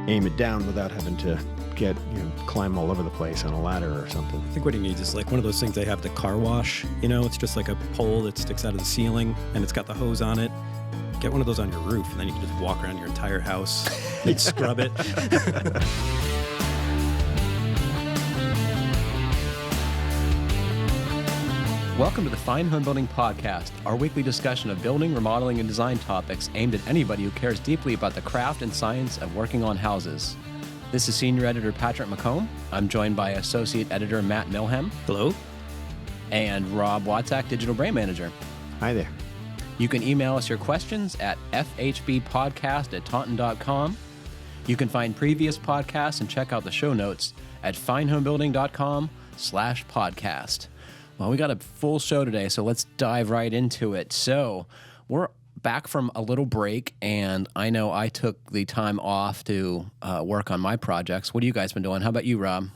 aim it down without having to climb all over the place on a ladder or something. I think what he needs is like one of those things they have to car wash. It's just like a pole that sticks out of the ceiling and it's got the hose on it. Get one of those on your roof and then you can just walk around your entire house and scrub it. Welcome to the Fine Homebuilding Podcast, our weekly discussion of building, remodeling, and design topics aimed at anybody who cares deeply about the craft and science of working on houses. This is Senior Editor Patrick McComb. I'm joined by Associate Editor Matt Milham. Hello. And Rob Watzak, Digital Brand Manager. Hi there. You can email us your questions at fhbpodcast@taunton.com. You can find previous podcasts and check out the show notes at finehomebuilding.com/podcast. Well, we got a full show today, so let's dive right into it. So we're back from a little break, and I know I took the time off to work on my projects. What have you guys been doing? How about you, Rob?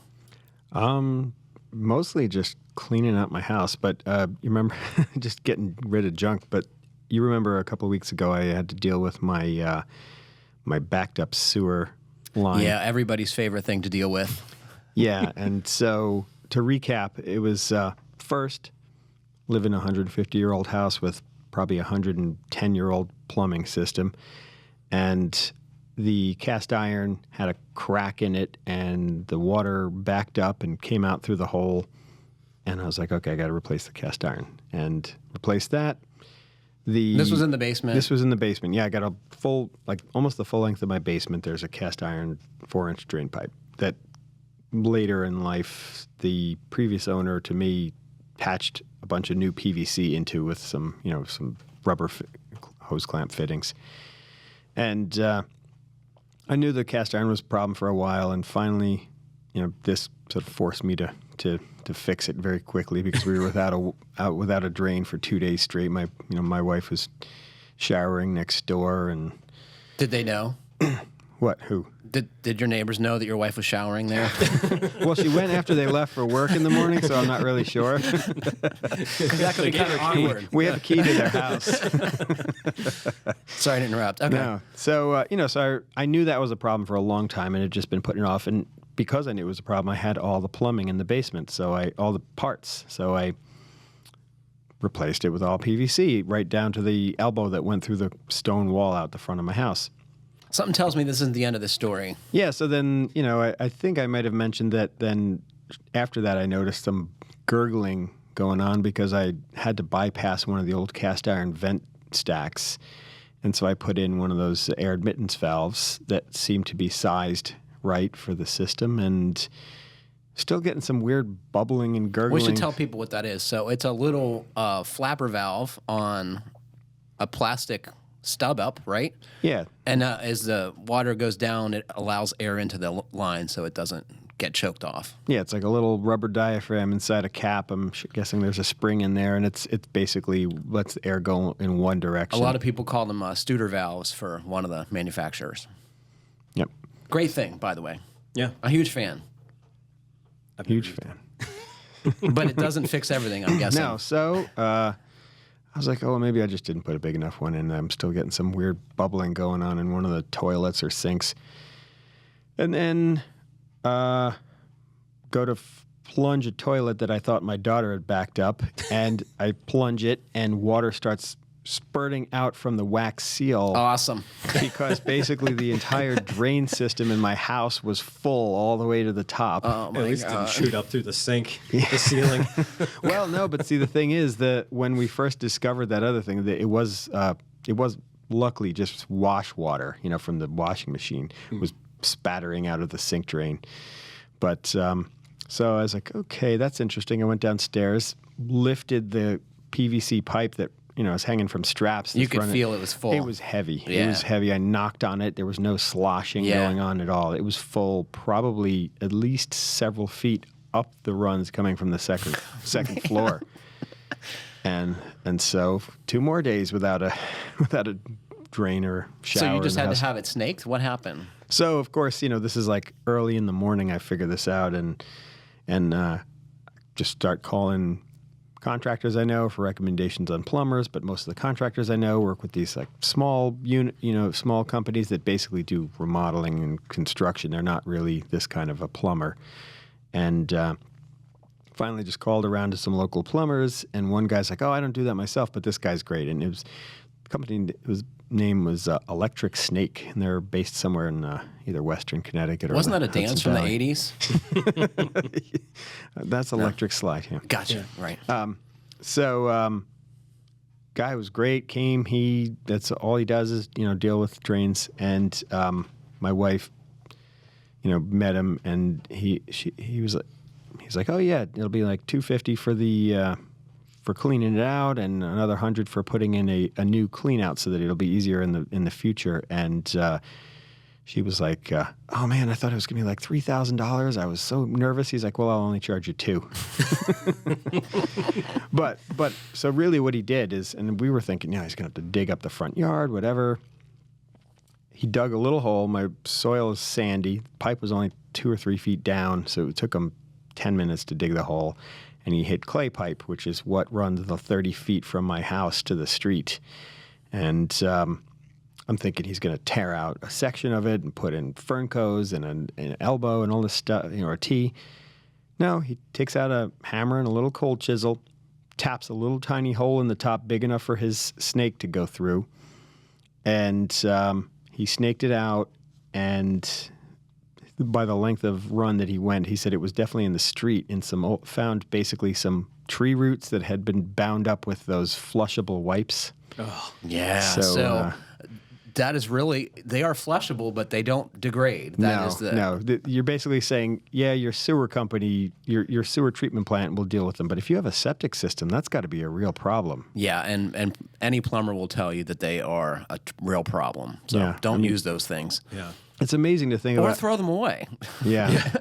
Mostly just cleaning up my house, but you remember just getting rid of junk. But you remember a couple of weeks ago I had to deal with my my backed up sewer line. Yeah, everybody's favorite thing to deal with. Yeah, and so to recap, it was first live in a 150-year-old house with probably a 110-year-old plumbing system, and the cast iron had a crack in it, and the water backed up and came out through the hole. And I was like, okay, I got to replace the cast iron, and replace that. This was in the basement? This was in the basement. Yeah, I got a full, like almost the full length of my basement. There's a cast iron 4-inch drain pipe that later in life, the previous owner to me patched a bunch of new PVC into with some rubber hose clamp fittings. And I knew the cast iron was a problem for a while, and finally, this sort of forced me to fix it very quickly because we were without a drain for 2 days straight. My wife was showering next door, and did they know? What? Who? Did your neighbors know that your wife was showering there? Well, she went after they left for work in the morning, so I'm not really sure. That could be kind of awkward. We have a key to their house. Sorry to interrupt. Okay. No. So, so I knew that was a problem for a long time, and had just been putting it off. And because I knew it was a problem, I had all the plumbing in the basement, all the parts. So I replaced it with all PVC, right down to the elbow that went through the stone wall out the front of my house. Something tells me this isn't the end of the story. Yeah, so then, I think I might have mentioned that then after that I noticed some gurgling going on because I had to bypass one of the old cast iron vent stacks. And so I put in one of those air admittance valves that seemed to be sized right for the system, and still getting some weird bubbling and gurgling. We should tell people what that is. So it's a little flapper valve on a plastic stub up, right? Yeah. And as the water goes down, it allows air into the line so it doesn't get choked off. Yeah, it's like a little rubber diaphragm inside a cap. I'm guessing there's a spring in there, and it basically lets the air go in one direction. A lot of people call them Studer valves for one of the manufacturers. Yep. Great thing, by the way. Yeah. A huge fan. Huge fan. But it doesn't fix everything, I'm guessing. No, so I was like, oh, maybe I just didn't put a big enough one in. I'm still getting some weird bubbling going on in one of the toilets or sinks. And then go to plunge a toilet that I thought my daughter had backed up, and I plunge it, and water starts spurting out from the wax seal. Awesome. Because basically the entire drain system in my house was full all the way to the top. Oh, my At least it God. didn't shoot up through the sink, the ceiling. Well, no, but see, the thing is that when we first discovered that other thing, that it was luckily just wash water, from the washing machine. It was spattering out of the sink drain. But so I was like, okay, that's interesting. I went downstairs, lifted the PVC pipe that was hanging from straps. You could feel it was full. It was heavy. Yeah. It was heavy. I knocked on it. There was no sloshing going on at all. It was full, probably at least several feet up the runs coming from the second floor. And so 2 more days without a drain or shower. So you just in the had house. to have it snaked? What happened? So of course, this is like early in the morning. I figure this out and just start calling contractors I know for recommendations on plumbers, but most of the contractors I know work with these like small small companies that basically do remodeling and construction. They're not really this kind of a plumber. And finally just called around to some local plumbers, and one guy's like, "Oh, I don't do that myself, but this guy's great." And it was the company. Name was Electric Snake, and they're based somewhere in either Western Connecticut or Wasn't that a Hudson dance from Valley. the 80s? That's Electric Slide. Yeah. Gotcha. Right. So guy was great. That's all he does is deal with drains. And my wife, met him, and he's like, "Oh yeah, it'll be like $250 for the for cleaning it out, and another $100 for putting in a new clean out so that it'll be easier in the future." And she was like, "Oh man, I thought it was gonna be like $3,000. I was so nervous." He's like, "Well, I'll only charge you $2." But so really, what he did is, and we were thinking, he's gonna have to dig up the front yard, whatever. He dug a little hole. My soil is sandy. The pipe was only 2 or 3 feet down, so it took him 10 minutes to dig the hole. And he hit clay pipe, which is what runs the 30 feet from my house to the street. And I'm thinking he's going to tear out a section of it and put in ferncoes and an elbow and all this stuff, or a T. No, he takes out a hammer and a little cold chisel, taps a little tiny hole in the top big enough for his snake to go through. And he snaked it out, and by the length of run that he went, he said it was definitely in the street, in found basically some tree roots that had been bound up with those flushable wipes. Oh, yeah. So that is really, they are flushable, but they don't degrade. No. You're basically saying, your sewer company, your sewer treatment plant will deal with them. But if you have a septic system, that's got to be a real problem. Yeah, and any plumber will tell you that they are a real problem. So don't use those things. Yeah. It's amazing to think about. Or throw them away. Yeah.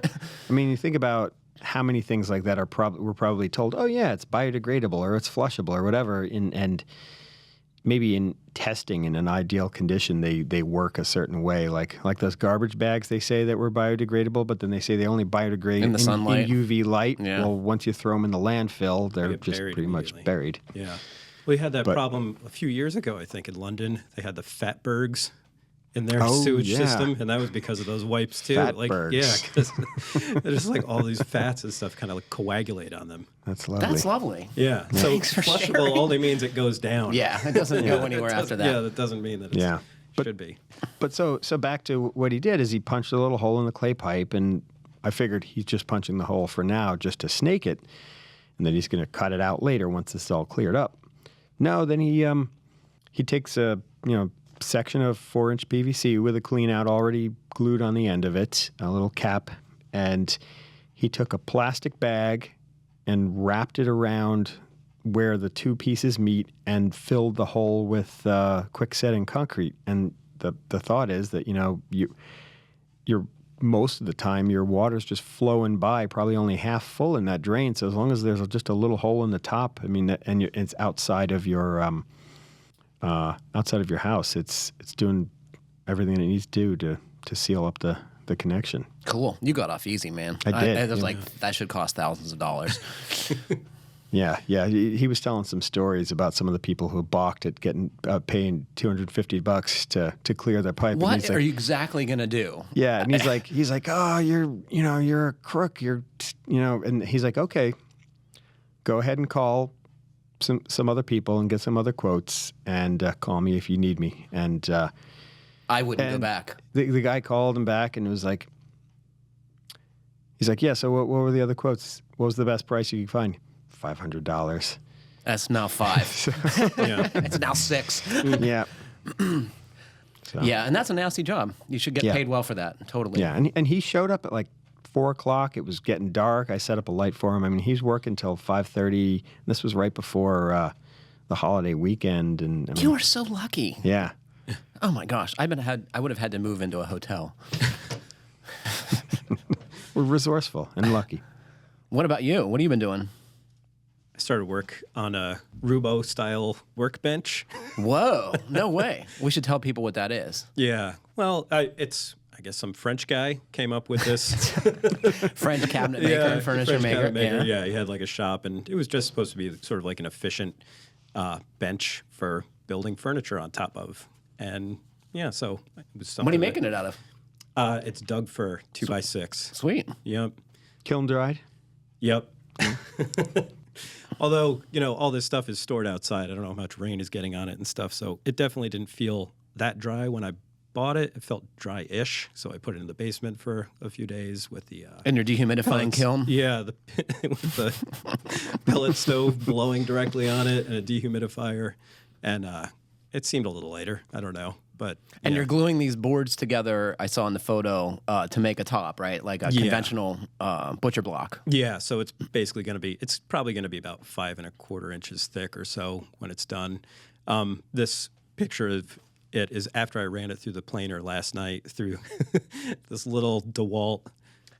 I mean, you think about how many things like that we're probably told, "Oh yeah, it's biodegradable or it's flushable or whatever," and maybe in testing in an ideal condition they work a certain way, like those garbage bags they say that were biodegradable, but then they say they only biodegrade in the sunlight, in UV light. Yeah. Well, once you throw them in the landfill, they're just pretty much buried. Yeah. We had that problem a few years ago, I think, in London. They had the fatbergs in their sewage system, and that was because of those wipes too. Fatbergs. Because there's like all these fats and stuff kind of like coagulate on them. That's lovely. That's lovely. Yeah. Thanks So for flushable sharing. only means it goes down. Yeah, it doesn't go anywhere after that. Yeah, that doesn't mean that it should be. But so back to what he did is he punched a little hole in the clay pipe, and I figured he's just punching the hole for now just to snake it, and then he's going to cut it out later once it's all cleared up. No, then he takes a section of 4-inch PVC with a clean out already glued on the end of it, a little cap, and he took a plastic bag and wrapped it around where the two pieces meet and filled the hole with quick setting concrete. And the thought is that you're most of the time your water's just flowing by, probably only half full in that drain. So as long as there's just a little hole in the top, and it's outside of your house, it's doing everything it needs to do to seal up the connection. Cool. You got off easy, man. I did. I was like, that should cost thousands of dollars. Yeah. He was telling some stories about some of the people who balked at paying $250 to clear their pipe. What and he's are like, you exactly gonna do? Yeah, and he's like, "Oh, you're a crook. And he's like, "Okay, go ahead and call some other people and get some other quotes, and call me if you need me." And I wouldn't go back. The guy called him back and was like, he's like, "Yeah, so what were the other quotes? What was the best price you could find?" $500. That's now 5. Yeah. It's now 6. Yeah. So. Yeah, and that's a nasty job. You should get paid well for that. Totally. Yeah, and he showed up at like 4 o'clock. It was getting dark. I set up a light for him. I mean, he's working till 5:30. This was right before the holiday weekend. And You are so lucky. Yeah. Oh my gosh, I would have had to move into a hotel. We're resourceful and lucky. What about you? What have you been doing? I started work on a Rubo-style workbench. Whoa, no way. We should tell people what that is. Yeah. Well, I I guess some French guy came up with this. French cabinet maker and furniture French maker. cabinet yeah, he had like a shop, and it was just supposed to be sort of like an efficient bench for building furniture on top of. And yeah, so it was something. What are you making it out of? It's Doug fir 2x6. Sweet. Yep. Kiln dried? Yep. Although, all this stuff is stored outside. I don't know how much rain is getting on it and stuff. So it definitely didn't feel that dry when I bought it. It felt dry-ish. So I put it in the basement for a few days with the... And your dehumidifying kiln? Yeah, with the pellet stove blowing directly on it and a dehumidifier. And it seemed a little later. I don't know. But And you're gluing these boards together, I saw in the photo, to make a top, right? Like a conventional butcher block. Yeah, so it's basically going to be, it's probably going to be about 5 1/4 inches thick or so when it's done. This picture of it is after I ran it through the planer last night through this little DeWalt.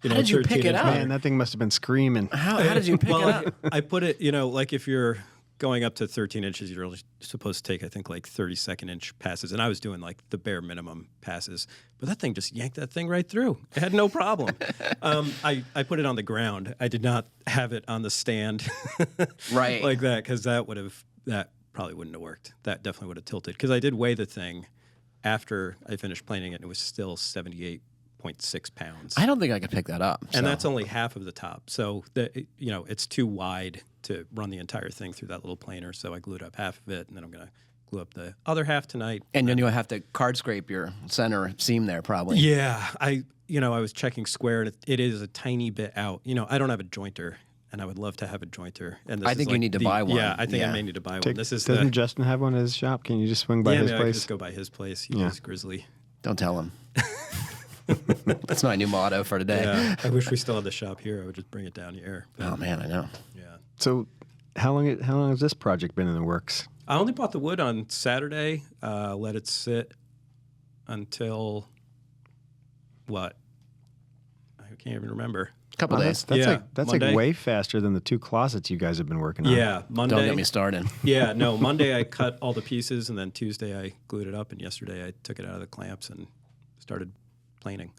How did you pick it up? Man, that thing must have been screaming. How did you pick it up? I put it, like if you're going up to 13 inches, you're only supposed to take, I think, like 32nd inch passes. And I was doing like the bare minimum passes. But that thing just yanked that thing right through. It had no problem. I put it on the ground. I did not have it on the stand Right. like that, because that probably wouldn't have worked. That definitely would have tilted. Because I did weigh the thing after I finished planing it, and it was still 78.6 pounds. I don't think I could pick that up. And that's only half of the top. So, it's too wide to run the entire thing through that little planer. So I glued up half of it, and then I'm going to glue up the other half tonight. And then you'll have to card scrape your center seam there probably. Yeah. I was checking square, and it is a tiny bit out. I don't have a jointer, and I would love to have a jointer. And this I think is you need to buy one. Yeah, I think I may need to buy one. Doesn't Justin have one at his shop? Can you just swing by his I could place? just go by his place. He's Grizzly. Don't tell him. That's my new motto for today. Yeah, I wish we still had the shop here. I would just bring it down here. But, Oh, man, I know. yeah. So how long has this project been in the works? I only bought the wood on Saturday. Let it sit until what? I can't even remember. Couple days. That's Monday. like way faster than the 2 closets you guys have been working on. Yeah, Monday. Don't get me started. Yeah, no, Monday I cut all the pieces, and then Tuesday I glued it up, and yesterday I took it out of the clamps and started planing.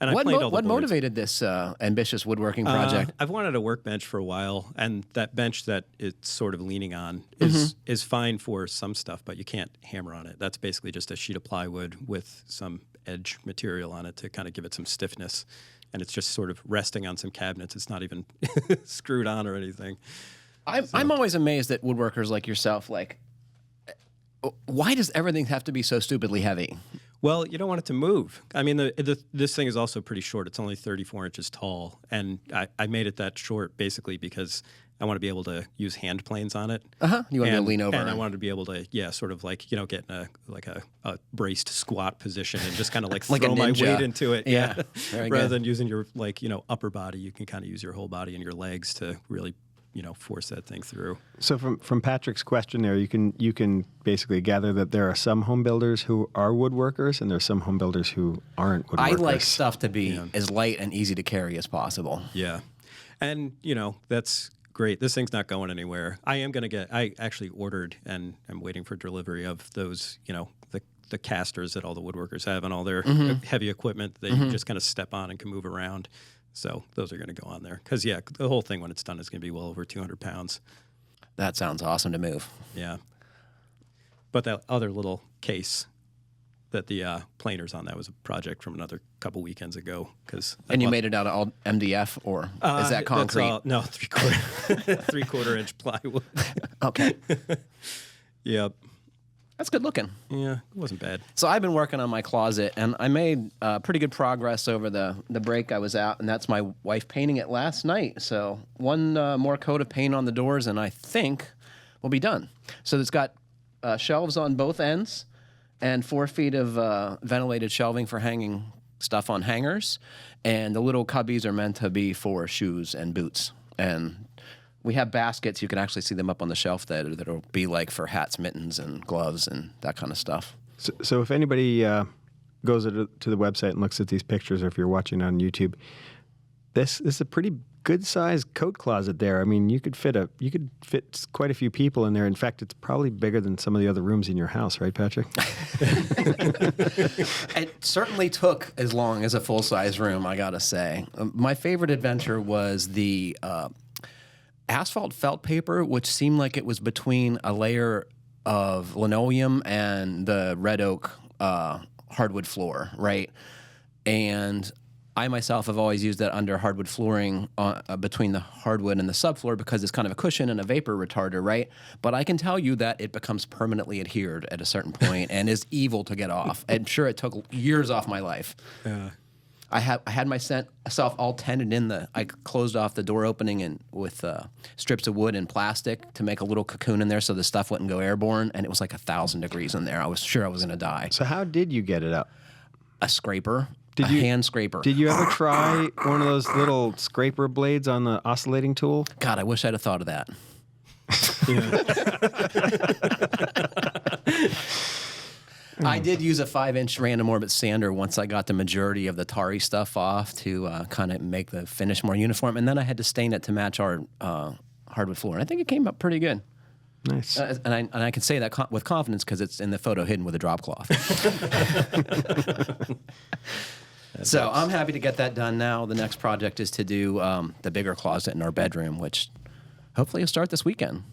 And What I planed all the what boards. motivated this ambitious woodworking project? I've wanted a workbench for a while, and that bench that it's sort of leaning on is fine for some stuff, but you can't hammer on it. That's basically just a sheet of plywood with some edge material on it to kind of give it some stiffness, and it's just sort of resting on some cabinets. It's not even screwed on or anything. I'm always amazed at woodworkers like yourself. Like, why does everything have to be so stupidly heavy? Well, you don't want it to move. I mean, this thing is also pretty short. It's only 34 inches tall, and I made it that short basically because I want to be able to use hand planes on it. You want to be able to lean over. And I wanted to be able to, sort of like, get in a braced squat position and just kind of like Like a throw my ninja. weight into it. Yeah. Very Rather good. than using your upper body, you can kind of use your whole body and your legs to really, force that thing through. So from Patrick's question there, you can basically gather that there are some home builders who are woodworkers, and there are some home builders who aren't woodworkers. I like stuff to be as light and easy to carry as possible. Yeah. And, that's great. This thing's not going anywhere. I actually ordered and I'm waiting for delivery of those, the casters that all the woodworkers have and all their heavy equipment that you just kind of step on and can move around. So those are going to go on there. Because, the whole thing when it's done is going to be well over 200 pounds. That sounds awesome to move. Yeah. But that other little case that the planer's on, that was a project from another couple weekends ago. And you made it out of all MDF, or is that concrete? No, 3/4 inch plywood. Okay. Yep. That's good looking. Yeah, it wasn't bad. So I've been working on my closet, and I made pretty good progress over the break I was out, and that's my wife painting it last night. So one more coat of paint on the doors, and I think we'll be done. So it's got shelves on both ends and 4 feet of ventilated shelving for hanging stuff on hangers, and the little cubbies are meant to be for shoes and boots. And we have baskets. You can actually see them up on the shelf that'll be like for hats, mittens, and gloves and that kind of stuff. So if anybody goes to the website and looks at these pictures, or if you're watching on YouTube, this is a pretty good sized coat closet there. I mean, you could fit quite a few people in there. In fact, it's probably bigger than some of the other rooms in your house, right, Patrick? It certainly took as long as a full size room, I gotta say. My favorite adventure was the asphalt felt paper, which seemed like it was between a layer of linoleum and the red oak hardwood floor, right? And I myself have always used that under hardwood flooring between the hardwood and the subfloor because it's kind of a cushion and a vapor retarder, right? But I can tell you that it becomes permanently adhered at a certain point and is evil to get off. I'm sure it took years off my life. Yeah. I had myself all tented in I closed off the door opening and with strips of wood and plastic to make a little cocoon in there so the stuff wouldn't go airborne, and it was like 1,000 degrees in there. I was sure I was going to die. So how did you get it up? A scraper. Hand scraper. Did you ever try one of those little scraper blades on the oscillating tool? God, I wish I'd have thought of that. I did use a 5-inch random orbit sander once I got the majority of the tarry stuff off to kind of make the finish more uniform, and then I had to stain it to match our hardwood floor, and I think it came up pretty good. Nice. And I can say that with confidence because it's in the photo hidden with a drop cloth. So I'm happy to get that done now. The next project is to do the bigger closet in our bedroom, which hopefully will start this weekend.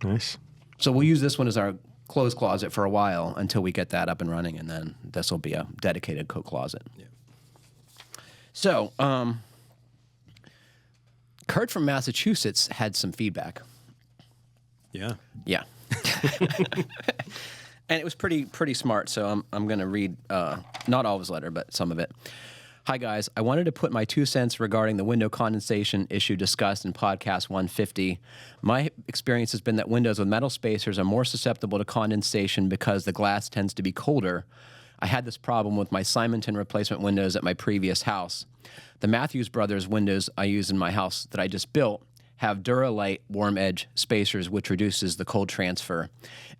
Nice. So we'll use this one as our clothes closet for a while until we get that up and running, and then this will be a dedicated coat closet. Yeah. So Kurt from Massachusetts had some feedback. Yeah. Yeah. And it was pretty smart, so I'm going to read not all of his letter, but some of it. Hi, guys. I wanted to put my 2 cents regarding the window condensation issue discussed in podcast 150. My experience has been that windows with metal spacers are more susceptible to condensation because the glass tends to be colder. I had this problem with my Simonton replacement windows at my previous house. The Matthews Brothers windows I use in my house that I just built have Duralite warm edge spacers, which reduces the cold transfer.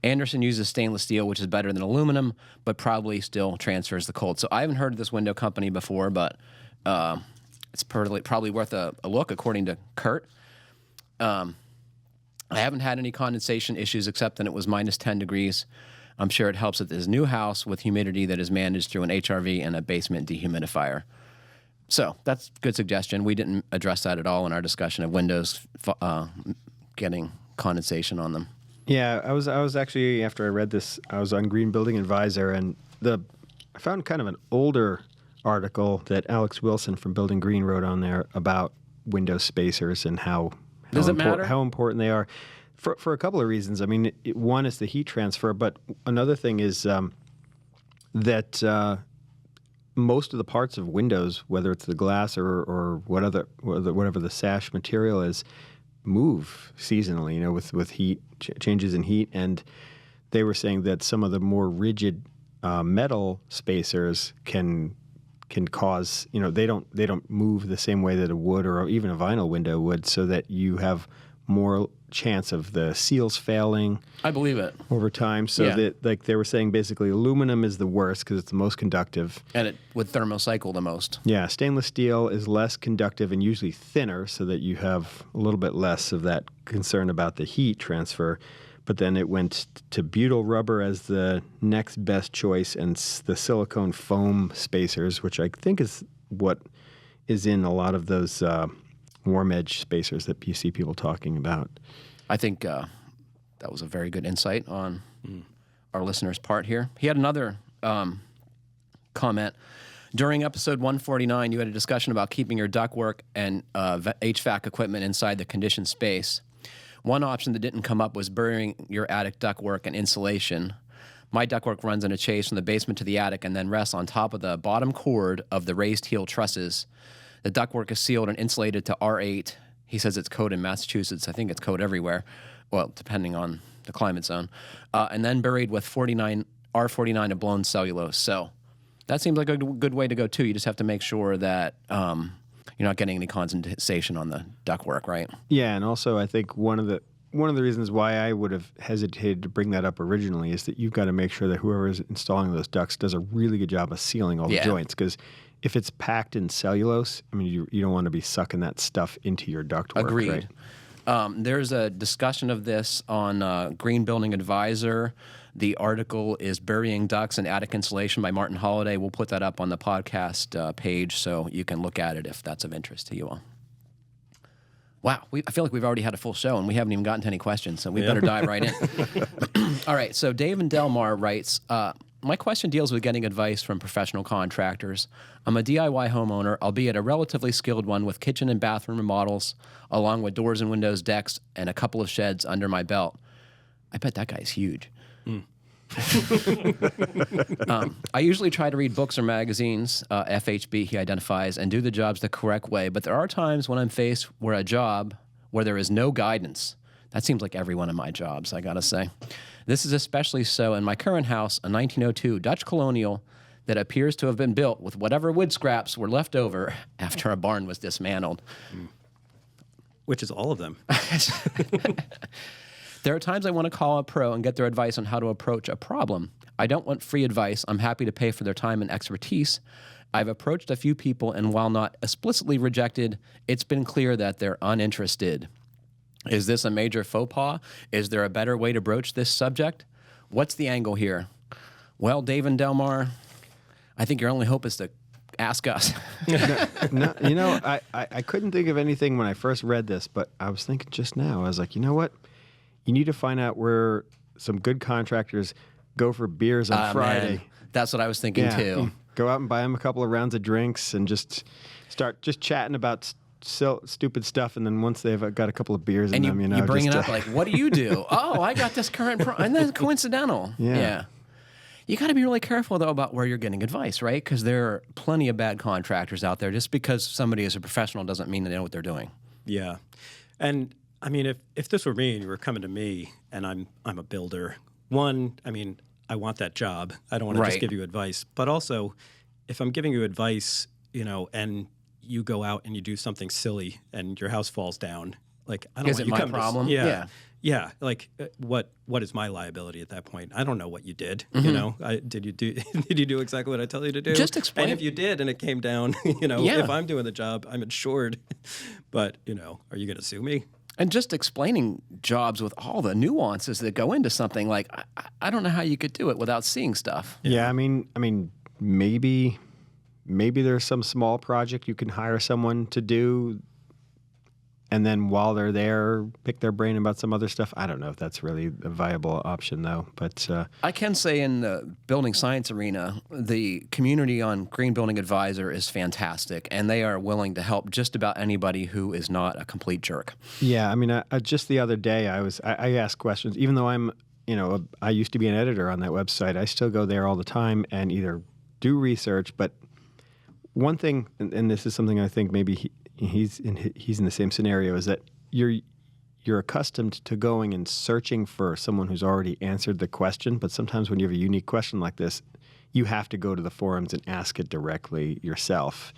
Anderson uses stainless steel, which is better than aluminum, but probably still transfers the cold. So I haven't heard of this window company before, but it's probably worth a look, according to Kurt. I haven't had any condensation issues except that it was minus 10 degrees. I'm sure it helps at this new house with humidity that is managed through an HRV and a basement dehumidifier. So that's a good suggestion. We didn't address that at all in our discussion of windows getting condensation on them. Yeah, I was actually, after I read this, I was on Green Building Advisor, and I found kind of an older article that Alex Wilson from Building Green wrote on there about window spacers and how important they are for a couple of reasons. I mean, one is the heat transfer, but another thing is that most of the parts of windows, whether it's the glass or whatever the sash material is, move seasonally, with heat, changes in heat. And they were saying that some of the more rigid metal spacers can cause, they don't move the same way that a wood or even a vinyl window would, so that you have more chance of the seals failing. I believe it. Over time. So that, like they were saying, basically aluminum is the worst because it's the most conductive. And it would thermocycle the most. Yeah. Stainless steel is less conductive and usually thinner, so that you have a little bit less of that concern about the heat transfer. But then it went to butyl rubber as the next best choice, and the silicone foam spacers, which I think is what is in a lot of those warm edge spacers that you see people talking about. I think that was a very good insight on our listener's part here. He had another comment. During episode 149, you had a discussion about keeping your ductwork and HVAC equipment inside the conditioned space. One option that didn't come up was burying your attic ductwork and insulation. My ductwork runs in a chase from the basement to the attic and then rests on top of the bottom cord of the raised heel trusses. The ductwork is sealed and insulated to R8. He says it's code in Massachusetts. I think it's code everywhere, well, depending on the climate zone. And then buried with R49 of blown cellulose. So that seems like a good way to go, too. You just have to make sure that you're not getting any condensation on the ductwork, right? Yeah, and also I think one of the reasons why I would have hesitated to bring that up originally is that you've got to make sure that whoever is installing those ducts does a really good job of sealing all the joints, because if it's packed in cellulose, I mean, you don't want to be sucking that stuff into your ductwork. Agreed. Right? There's a discussion of this on Green Building Advisor. The article is Burying Ducts and Attic Insulation by Martin Holliday. We'll put that up on the podcast page so you can look at it if that's of interest to you all. Wow, I feel like we've already had a full show and we haven't even gotten to any questions, so we better dive right in. All right, so Dave in Delmar writes, my question deals with getting advice from professional contractors. I'm a DIY homeowner, albeit a relatively skilled one, with kitchen and bathroom remodels, along with doors and windows, decks, and a couple of sheds under my belt. I bet that guy's huge. I usually try to read books or magazines, FHB he identifies, and do the jobs the correct way, but there are times when I'm faced with a job where there is no guidance. That seems like every one of my jobs, I gotta say. This is especially so in my current house, a 1902 Dutch colonial that appears to have been built with whatever wood scraps were left over after a barn was dismantled. Which is all of them. There are times I want to call a pro and get their advice on how to approach a problem. I don't want free advice. I'm happy to pay for their time and expertise. I've approached a few people, and while not explicitly rejected, it's been clear that they're uninterested. Is this a major faux pas? Is there a better way to broach this subject? What's the angle here? Well, Dave and Delmar, I think your only hope is to ask us. No, I couldn't think of anything when I first read this, but I was thinking just now, I was like, you know what? You need to find out where some good contractors go for beers on Friday. Man. That's what I was thinking too. Go out and buy them a couple of rounds of drinks and just start chatting about stupid stuff. And then once they've got a couple of beers in them, you bring it up like, what do you do? Oh, I got this current and then coincidental. Yeah. You got to be really careful, though, about where you're getting advice, right? Because there are plenty of bad contractors out there. Just because somebody is a professional doesn't mean they know what they're doing. Yeah. And I mean, if this were me and you were coming to me and I'm a builder, I want that job. I don't want to just give you advice. But also, if I'm giving you advice, and you go out and you do something silly and your house falls down, like, I don't want you to come my problem? Yeah. Like, what is my liability at that point? I don't know what you did. Did you do exactly what I tell you to do? Just explain. And if you did, and it came down, if I'm doing the job, I'm insured. But are you going to sue me? And just explaining jobs with all the nuances that go into something, like, I don't know how you could do it without seeing stuff. Yeah, I mean, maybe there's some small project you can hire someone to do, and then while they're there, pick their brain about some other stuff. I don't know if that's really a viable option, though. But I can say in the building science arena, the community on Green Building Advisor is fantastic, and they are willing to help just about anybody who is not a complete jerk. Yeah, I mean, just the other day, I asked questions. Even though I used to be an editor on that website, I still go there all the time and either do research. But one thing, and this is something I think maybe he's in the same scenario, is that you're accustomed to going and searching for someone who's already answered the question, but sometimes when you have a unique question like this, you have to go to the forums and ask it directly yourself.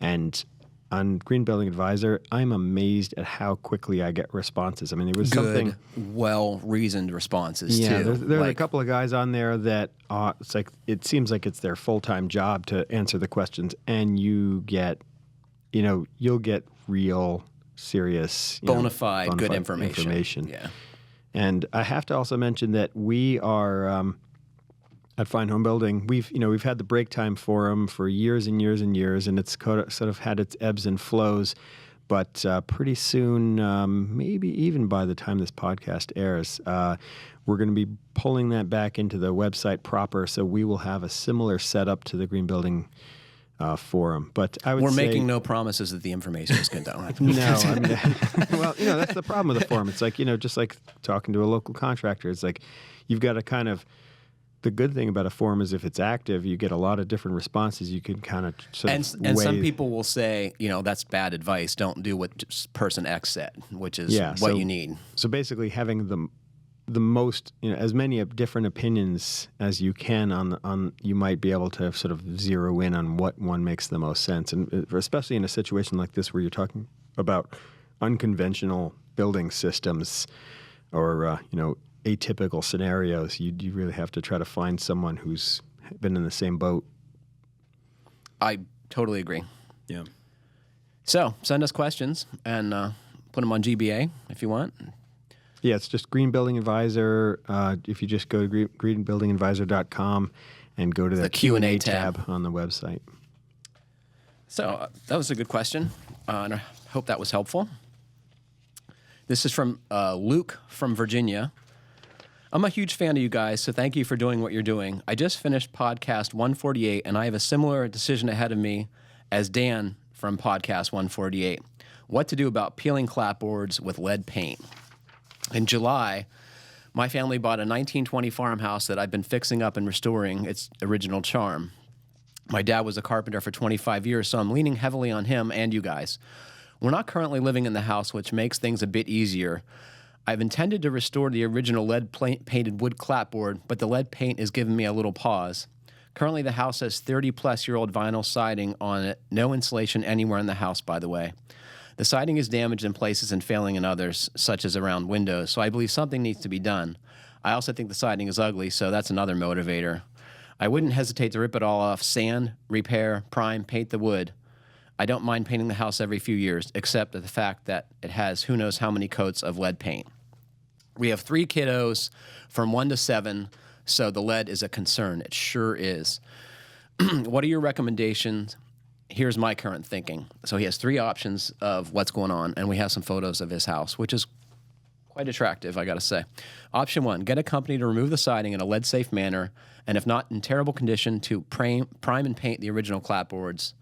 And on Green Building Advisor, I'm amazed at how quickly I get responses. I mean, there was something well-reasoned responses too. Yeah, there's a couple of guys on there that it seems like it's their full-time job to answer the questions, and you'll get real, serious, bona fide good information. Yeah. And I have to also mention that we are at Fine Homebuilding. We've had the Break Time Forum for years and years and years, and it's sort of had its ebbs and flows. But pretty soon, maybe even by the time this podcast airs, we're going to be pulling that back into the website proper. So we will have a similar setup to the Green Building forum. But we're making no promises that the information is going to. No, I mean, well, that's the problem with the forum. It's like, just like talking to a local contractor. It's like you've got to kind of. The good thing about a forum is if it's active, you get a lot of different responses. You can kind of and some people will say, that's bad advice. Don't do what person X said, which is what you need. So basically, having the most, as many different opinions as you can on you might be able to sort of zero in on what one makes the most sense, and especially in a situation like this where you're talking about unconventional building systems or atypical scenarios, you really have to try to find someone who's been in the same boat. I Totally agree. Yeah. So send us questions and put them on GBA if you want. Yeah, it's just Green Building Advisor. If you just go to greenbuildingadvisor.com and go to the Q&A tab on the website. So that was a good question, and I hope that was helpful. This is from Luke from Virginia. I'm a huge fan of you guys, so thank you for doing what you're doing. I just finished podcast 148, and I have a similar decision ahead of me as Dan from podcast 148. What to do about peeling clapboards with lead paint. In July, my family bought a 1920 farmhouse that I've been fixing up and restoring its original charm. My dad was a carpenter for 25 years, so I'm leaning heavily on him and you guys. We're not currently living in the house, which makes things a bit easier. I've intended to restore the original lead-painted wood clapboard, but the lead paint is giving me a little pause. Currently, the house has 30-plus-year-old vinyl siding on it. No insulation anywhere in the house, by the way. The siding is damaged in places and failing in others, such as around windows, so I believe something needs to be done. I also think the siding is ugly, so that's another motivator. I wouldn't hesitate to rip it all off, sand, repair, prime, paint the wood. I don't mind painting the house every few years, except the fact that it has who knows how many coats of lead paint. We have 3 kiddos from 1 to 7, so the lead is a concern. It sure is. What are your recommendations? Here's my current thinking. So he has 3 options of what's going on, and we have some photos of his house, which is quite attractive, I got to say. Option 1, get a company to remove the siding in a lead-safe manner, and if not in terrible condition, to prime and paint the original clapboards.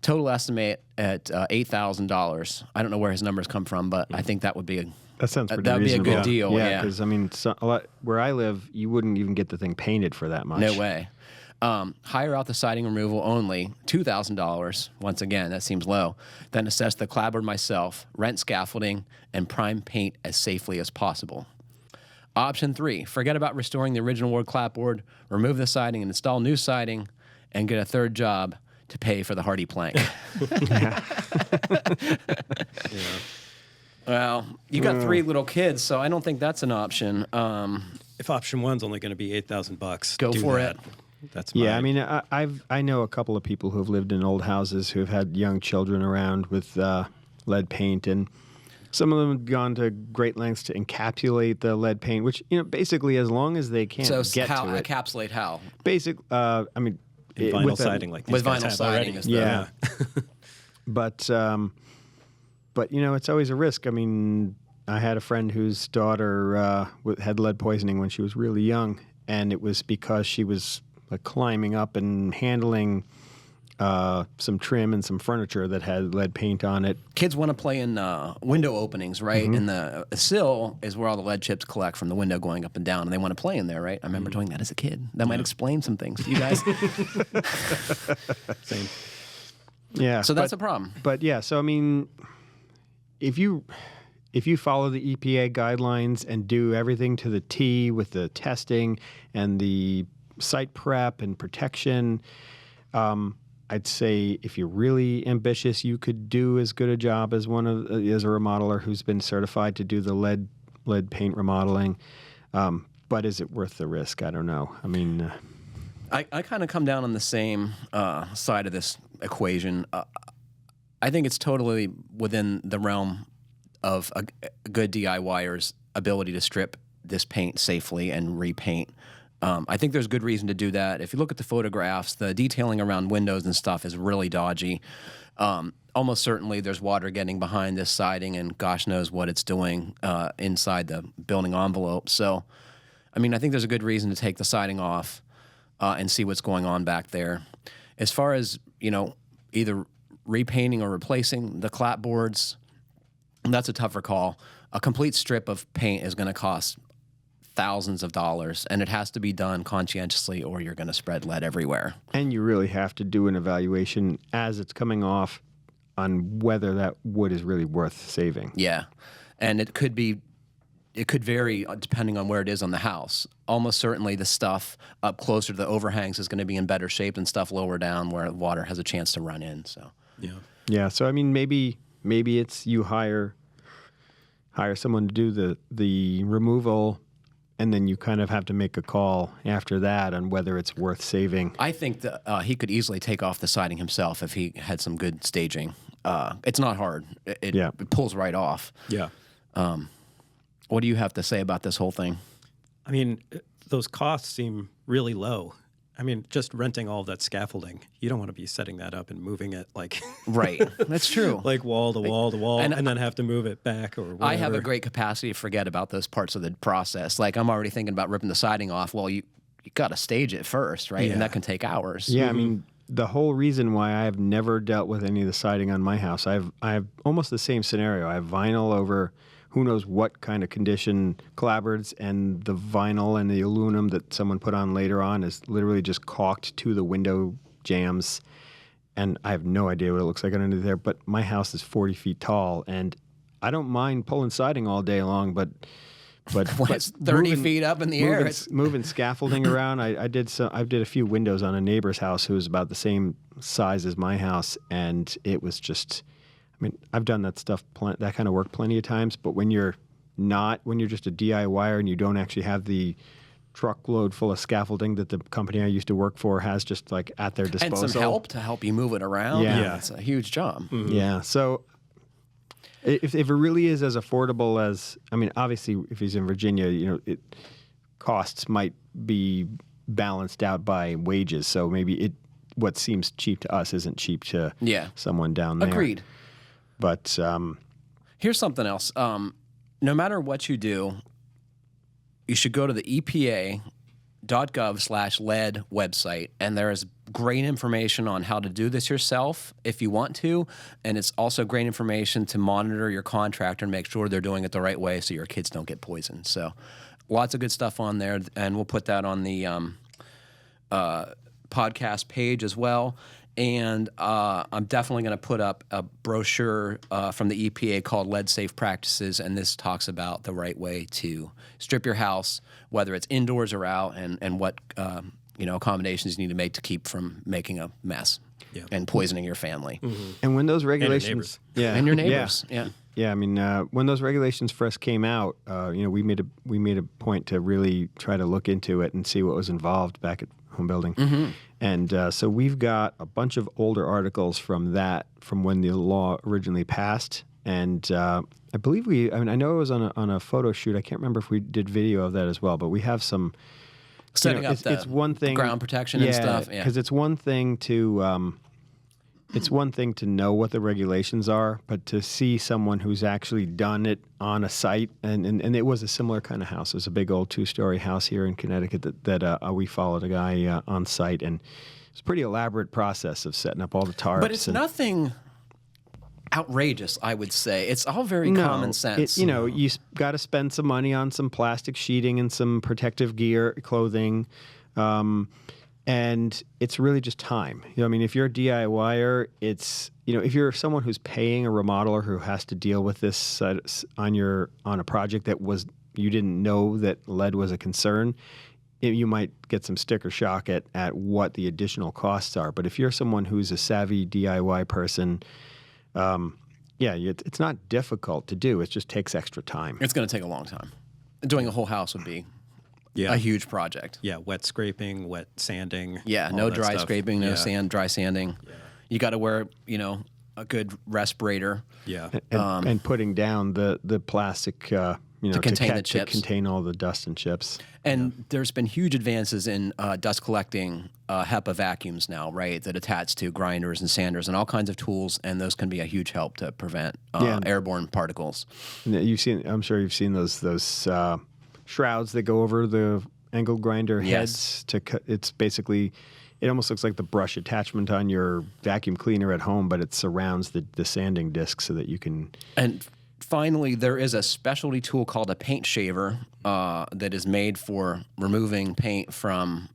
Total estimate at $8,000. I don't know where his numbers come from, but I think that would be That sounds pretty that would be a reasonable. good deal. Yeah, because I mean, where I live, you wouldn't even get the thing painted for that much. No way. Hire out the siding removal only, $2,000. Once again, that seems low. Then assess the clapboard myself, rent scaffolding, and prime paint as safely as possible. Option 3, forget about restoring the original wood clapboard, remove the siding and install new siding, and get a third job to pay for the hardy plank. Yeah. Well, you got 3 little kids, so I don't think that's an option. If option 1's only going to be $8,000, Go do for that. it. That's Yeah, I mean, I know a couple of people who have lived in old houses who have had young children around with lead paint, and some of them have gone to great lengths to encapsulate the lead paint, which basically as long as they can get how to it. encapsulate how? I mean, vinyl with siding like these with guys vinyl have siding already. is the- Yeah. But it's always a risk. I mean, I had a friend whose daughter had lead poisoning when she was really young, and it was because she was climbing up and handling some trim and some furniture that had lead paint on it. Kids want to play in window openings, right? And the sill is where all the lead chips collect from the window going up and down, and they want to play in there, right? I remember doing that as a kid. That might explain some things to you guys. Same. Yeah. So that's a problem. But yeah, so I mean, if you follow the EPA guidelines and do everything to the T with the testing and the site prep and protection, I'd say if you're really ambitious, you could do as good a job as as a remodeler who's been certified to do the lead paint remodeling. But is it worth the risk? I don't know. I mean, I kind of come down on the same side of this equation. I think it's totally within the realm of a good DIYer's ability to strip this paint safely and repaint. I think there's good reason to do that. If you look at the photographs, the detailing around windows and stuff is really dodgy. Almost certainly there's water getting behind this siding, and gosh knows what it's doing inside the building envelope. So, I mean, I think there's a good reason to take the siding off and see what's going on back there. As far as, either repainting or replacing the clapboards, that's a tougher call. A complete strip of paint is going to cost thousands of dollars, and it has to be done conscientiously or you're going to spread lead everywhere. and you really have to do an evaluation as it's coming off on whether that wood is really worth saving. Yeah. And it could vary depending on where it is on the house. Almost certainly the stuff up closer to the overhangs is going to be in better shape than stuff lower down where water has a chance to run in. So Yeah. Yeah, so I mean, maybe it's you hire someone to do the removal and then you kind of have to make a call after that on whether it's worth saving. I think that he could easily take off the siding himself if he had some good staging. It's not hard. It pulls right off. Yeah. What do you have to say about this whole thing? I mean, those costs seem really low. I mean, just renting all of that scaffolding, you don't want to be setting that up and moving it like Right. That's true. like wall to wall to wall, and then have to move it back or whatever. I have a great capacity to forget about those parts of the process. Like I'm already thinking about ripping the siding off. Well, you got to stage it first, right? Yeah. And that can take hours. Yeah, I mean, the whole reason why I have never dealt with any of the siding on my house, I have almost the same scenario. I have vinyl over who knows what kind of condition clapboards, and the vinyl and the aluminum that someone put on later on is literally just caulked to the window jambs. And I have no idea what it looks like underneath there, but my house is 40 feet tall, and I don't mind pulling siding all day long, but When it's 30 feet up in the air. Moving scaffolding around. I did a few windows on a neighbor's house who was about the same size as my house, and it was just, I mean, I've done that stuff, that kind of work plenty of times, but when you're just a DIYer and you don't actually have the truckload full of scaffolding that the company I used to work for has just like at their disposal. And some help to help you move it around. Yeah. It's a huge job. Mm-hmm. Yeah. So if it really is as affordable as, I mean, obviously if he's in Virginia, costs might be balanced out by wages. So maybe what seems cheap to us isn't cheap to someone down there. Agreed. But here's something else. No matter what you do, you should go to the EPA.gov/lead website, and there is great information on how to do this yourself if you want to, and it's also great information to monitor your contractor and make sure they're doing it the right way so your kids don't get poisoned. So lots of good stuff on there, and we'll put that on the podcast page as well. And I'm definitely going to put up a brochure from the EPA called Lead Safe Practices, and this talks about the right way to strip your house, whether it's indoors or out, and what accommodations you need to make to keep from making a mess and poisoning your family. Mm-hmm. And when those regulations, and your neighbors, I mean, when those regulations first came out, we made a point to really try to look into it and see what was involved back at Homebuilding. Mm-hmm. And so we've got a bunch of older articles from when the law originally passed. And I believe I know it was on a photo shoot. I can't remember if we did video of that as well, but we have some setting up it's one thing, ground protection and stuff. Yeah, because it's one thing to know what the regulations are, but to see someone who's actually done it on a site, and it was a similar kind of house. It was a big old 2-story house here in Connecticut that we followed a guy on site, and it's a pretty elaborate process of setting up all the tarps. But it's nothing outrageous, I would say. It's all very common sense. You got to spend some money on some plastic sheeting and some protective gear, clothing. And it's really just time. I mean, if you're a DIYer, if you're someone who's paying a remodeler who has to deal with this on a project that you didn't know that lead was a concern, you might get some sticker shock at what the additional costs are. But if you're someone who's a savvy DIY person, it's not difficult to do. It just takes extra time. It's going to take a long time. Doing a whole house would be a huge project. Yeah, wet scraping, wet sanding. Yeah, no dry scraping, no dry sanding. Yeah. You got to wear, a good respirator. Yeah. And putting down the plastic, to contain the chips. To contain all the dust and chips. And there's been huge advances in dust collecting HEPA vacuums now, right, that attach to grinders and sanders and all kinds of tools, and those can be a huge help to prevent airborne particles. I'm sure you've seen those shrouds that go over the angle grinder heads. It's basically, it almost looks like the brush attachment on your vacuum cleaner at home, but it surrounds the sanding disc so that you can. And finally, there is a specialty tool called a paint shaver that is made for removing paint from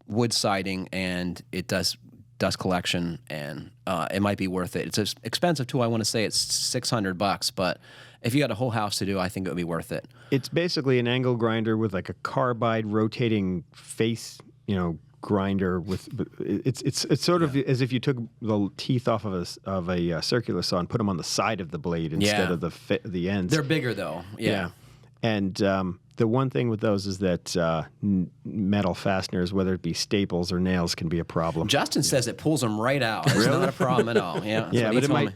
wood siding, and it does dust collection, and it might be worth it. It's an expensive tool. I want to say it's $600, but if you got a whole house to do, I think it would be worth it. It's basically an angle grinder with like a carbide rotating face, grinder with. It's sort of as if you took the teeth off of a circular saw and put them on the side of the blade instead of the ends. They're bigger though. Yeah. And the one thing with those is that metal fasteners, whether it be staples or nails, can be a problem. Justin says it pulls them right out. It's not a problem at all. Yeah, Yeah, but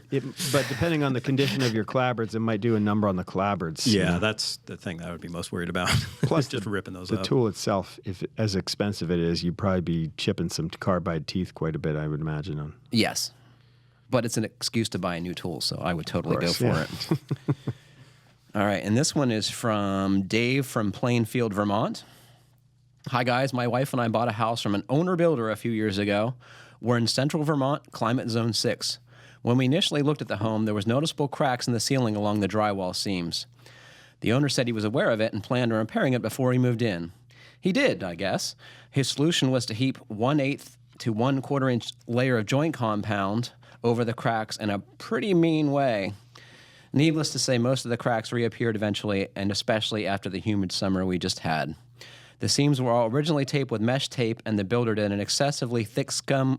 but depending on the condition of your clapboards, it might do a number on the clapboards. Yeah, that's the thing that I would be most worried about. Plus, just ripping those the up. tool itself, if as expensive it is, you'd probably be chipping some carbide teeth quite a bit, I would imagine. On Yes, but it's an excuse to buy a new tool, so I would totally go for it. All right, and this one is from Dave from Plainfield, Vermont. Hi, guys. My wife and I bought a house from an owner-builder a few years ago. We're in central Vermont, climate zone 6. When we initially looked at the home, there was noticeable cracks in the ceiling along the drywall seams. The owner said he was aware of it and planned on repairing it before he moved in. He did, I guess. His solution was to heap 1/8 to 1/4 inch layer of joint compound over the cracks in a pretty mean way. Needless to say, most of the cracks reappeared eventually, and especially after the humid summer we just had. The seams were all originally taped with mesh tape, and the builder did an excessively thick scum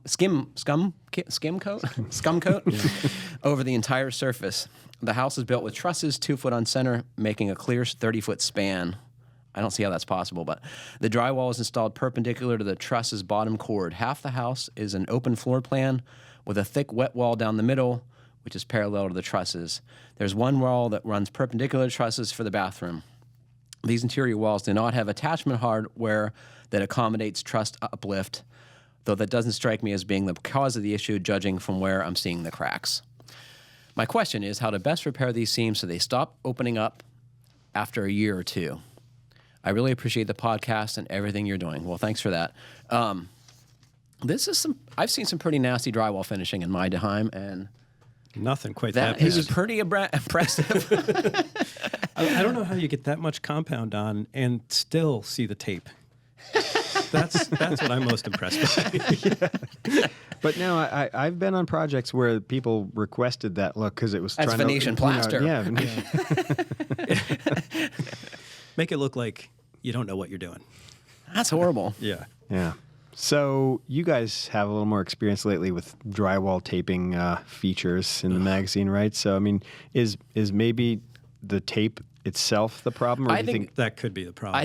coat over the entire surface. The house is built with trusses, 2 foot on center, making a clear 30-foot span. I don't see how that's possible, but the drywall is installed perpendicular to the truss's bottom chord. Half the house is an open floor plan with a thick wet wall down the middle, which is parallel to the trusses. There's one wall that runs perpendicular to trusses for the bathroom. These interior walls do not have attachment hardware that accommodates truss uplift, though that doesn't strike me as being the cause of the issue, judging from where I'm seeing the cracks. My question is how to best repair these seams so they stop opening up after a year or two. I really appreciate the podcast and everything you're doing. Well, thanks for that. I've seen some pretty nasty drywall finishing in my time, and Nothing quite that that is bad. pretty impressive. I don't know how you get that much compound on and still see the tape. That's what I'm most impressed by. But no, I've been on projects where people requested that look because it was That's trying Venetian to, plaster. Yeah, Venetian. Make it look like you don't know what you're doing. That's horrible. Yeah. Yeah. So you guys have a little more experience lately with drywall taping features in the magazine, right? So I mean, is maybe the tape itself the problem, or I do you think that could be the problem.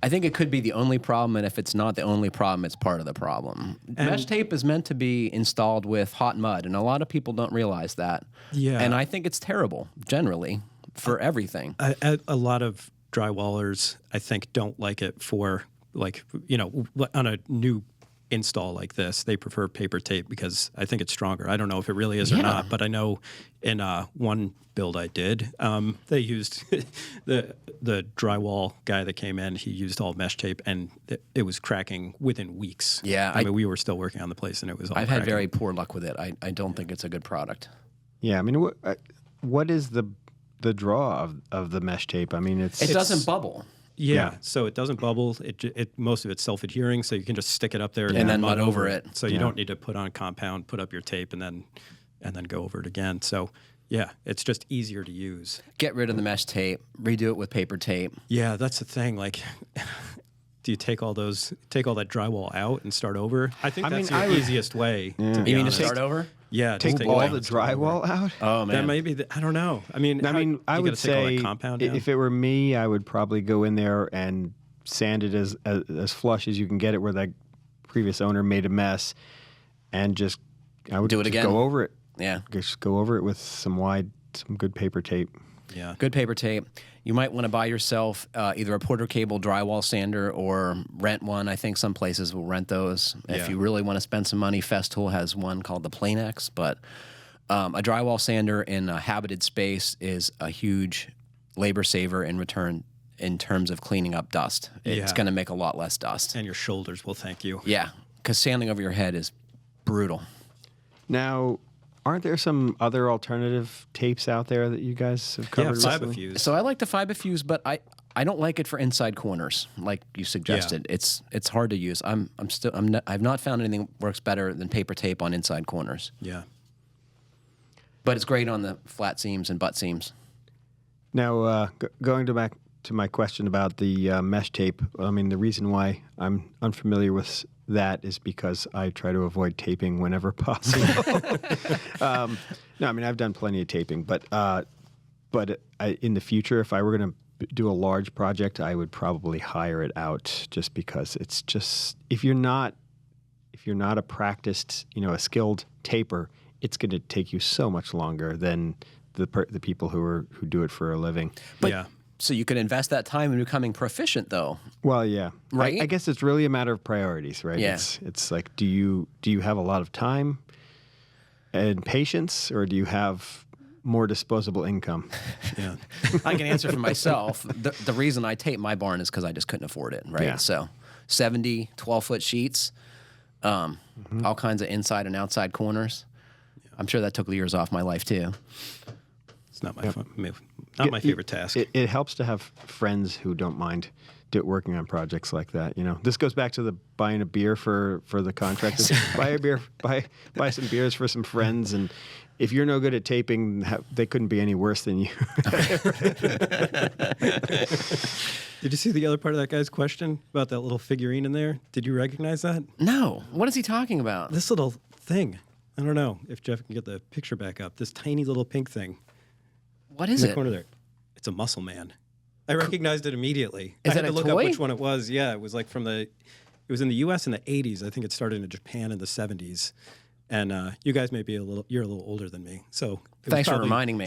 I think it could be the only problem, and if it's not the only problem, it's part of the problem. Mesh tape is meant to be installed with hot mud, and a lot of people don't realize that. Yeah. And I think it's terrible, generally, for everything. A lot of drywallers, I think, don't like it for, like, on a new install like this. They prefer paper tape because I think it's stronger. I don't know if it really is or not, but I know in one build I did, they used the drywall guy that came in. He used all mesh tape, and it was cracking within weeks. Yeah, I mean, we were still working on the place, and it was all I've cracking. had very poor luck with it. I don't think it's a good product. Yeah, I mean, what is the draw of the mesh tape? I mean, It doesn't bubble. Yeah, so it doesn't bubble. It most of it's self-adhering, so you can just stick it up there And then mud over it. So you don't need to put on compound, put up your tape, and then go over it again. So yeah, it's just easier to use. Get rid of the mesh tape, redo it with paper tape. Yeah, that's the thing. Like, do you take all that drywall out and start over? I think that's the easiest way. To be You mean to honest. start over? Yeah, take just all it the out, start over. drywall out. Oh, man. That may be. I don't know. I mean, I would take all say that compound down? if it were me, I would probably go in there and sand it as flush as you can get it, where that previous owner made a mess, and I would Do it just again. go over it. Yeah. Just go over it with some good paper tape. Yeah. Good paper tape. You might want to buy yourself either a Porter Cable drywall sander or rent one. I think some places will rent those. If you really want to spend some money, Festool has one called the Planex. But a drywall sander in a habited space is a huge labor saver in return in terms of cleaning up dust. It's going to make a lot less dust. And your shoulders will thank you. Yeah, because sanding over your head is brutal. Now, aren't there some other alternative tapes out there that you guys have covered? Yeah, recently? Fibofuse. So I like the Fibofuse, but I don't like it for inside corners, like you suggested. It's hard to use. I've not found anything that works better than paper tape on inside corners. Yeah. But it's great on the flat seams and butt seams. Now, going back to my question about the mesh tape, I mean, the reason why I'm unfamiliar with that is because I try to avoid taping whenever possible. No, I mean, I've done plenty of taping, but in the future, if I were going to do a large project, I would probably hire it out, just because it's just, if you're not a practiced, a skilled taper, it's going to take you so much longer than the people who do it for a living. But, yeah. So you could invest that time in becoming proficient, though. Well, yeah. Right? I guess it's really a matter of priorities, right? Yeah. It's like, do you have a lot of time and patience, or do you have more disposable income? Yeah. I can answer for myself. The reason I tape my barn is because I just couldn't afford it, right? Yeah. So 70, 12-foot sheets, all kinds of inside and outside corners. I'm sure that took years off my life, too. It's not my favorite task. It helps to have friends who don't mind working on projects like that. This goes back to the buying a beer for the contractors. buy some beers for some friends, and if you're no good at taping, they couldn't be any worse than you. Did you see the other part of that guy's question about that little figurine in there? Did you recognize that? No. What is he talking about? This little thing. I don't know if Jeff can get the picture back up. This tiny little pink thing. What is in the it? corner there. It's a muscle man. I recognized it immediately. Is I had that to a look toy? up which one it was. Yeah, it was like it was in the U.S. in the 80s. I think it started in Japan in the 70s. And you guys you're a little older than me. So Thanks for reminding me.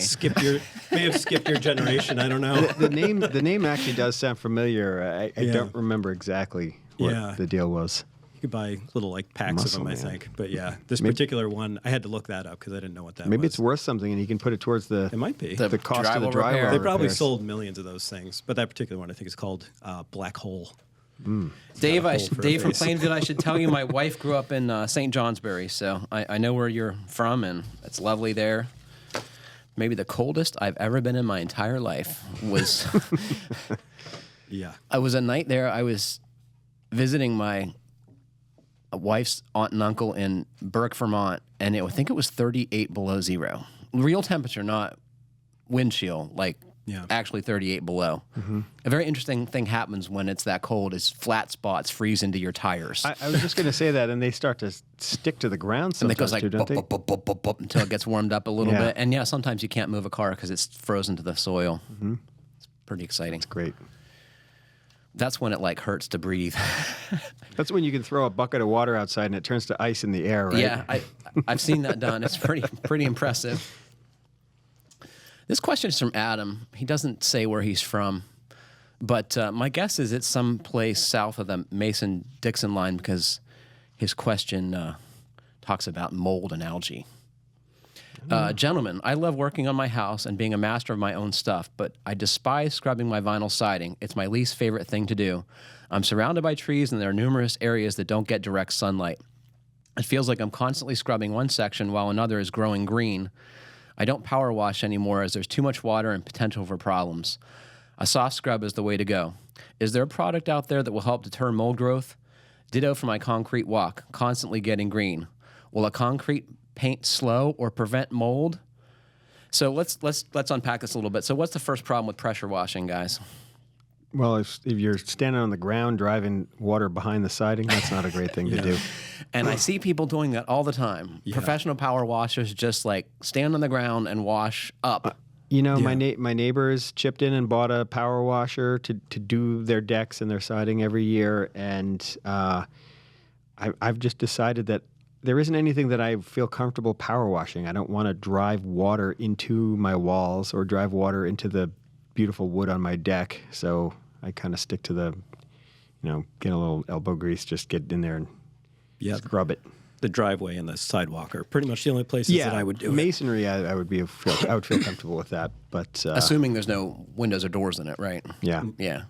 May have skipped your generation. I don't know. The name actually does sound familiar. I don't remember exactly what the deal was. You could buy little packs Muscle of them, Man. I think. But yeah, this particular one, I had to look that up because I didn't know what that was. Maybe it's worth something, and you can put it towards the. It might be. The cost of the drywall repair. drywall. They probably repairs. sold millions of those things, but that particular one I think is called Black Hole. Dave, got a hole for a Dave from face. Plainfield, I should tell you my wife grew up in St. Johnsbury, so I know where you're from, and it's lovely there. Maybe the coldest I've ever been in my entire life was... Yeah. I was a night there. I was visiting my wife's aunt and uncle in Burke, Vermont, and I think it was 38 below zero. Real temperature, not wind chill, actually 38 below. Mm-hmm. A very interesting thing happens when it's that cold is flat spots freeze into your tires. I was just going to say that, and they start to stick to the ground and it sometimes goes like too, don't they? bop, bop, bop, bop, bop, until it gets warmed up a little Yeah. bit. And yeah, sometimes you can't move a car because it's frozen to the soil. Mm-hmm. It's pretty exciting. Great. That's when it hurts to breathe. That's when you can throw a bucket of water outside and it turns to ice in the air, right? Yeah, I've seen that done. It's pretty impressive. This question is from Adam. He doesn't say where he's from, but my guess is it's someplace south of the Mason-Dixon line because his question talks about mold and algae. Gentlemen, I love working on my house and being a master of my own stuff, but I despise scrubbing my vinyl siding. It's my least favorite thing to do. I'm surrounded by trees, and there are numerous areas that don't get direct sunlight. It feels like I'm constantly scrubbing one section while another is growing green. I don't power wash anymore as there's too much water and potential for problems. A soft scrub is the way to go. Is there a product out there that will help deter mold growth? Ditto for my concrete walk, constantly getting green. Will a concrete paint slow or prevent mold? So let's unpack this a little bit. So what's the first problem with pressure washing, guys? Well, if you're standing on the ground driving water behind the siding, that's not a great thing to do. And I see people doing that all the time. Yeah. Professional power washers just stand on the ground and wash up. My neighbors chipped in and bought a power washer to do their decks and their siding every year, and I've just decided that there isn't anything that I feel comfortable power washing. I don't want to drive water into my walls or drive water into the beautiful wood on my deck, so I kind of stick to get a little elbow grease, just get in there and scrub it. The driveway and the sidewalk are pretty much the only places that I would do it. Masonry, I would feel comfortable with that, but Assuming there's no windows or doors in it, right? yeah. Yeah.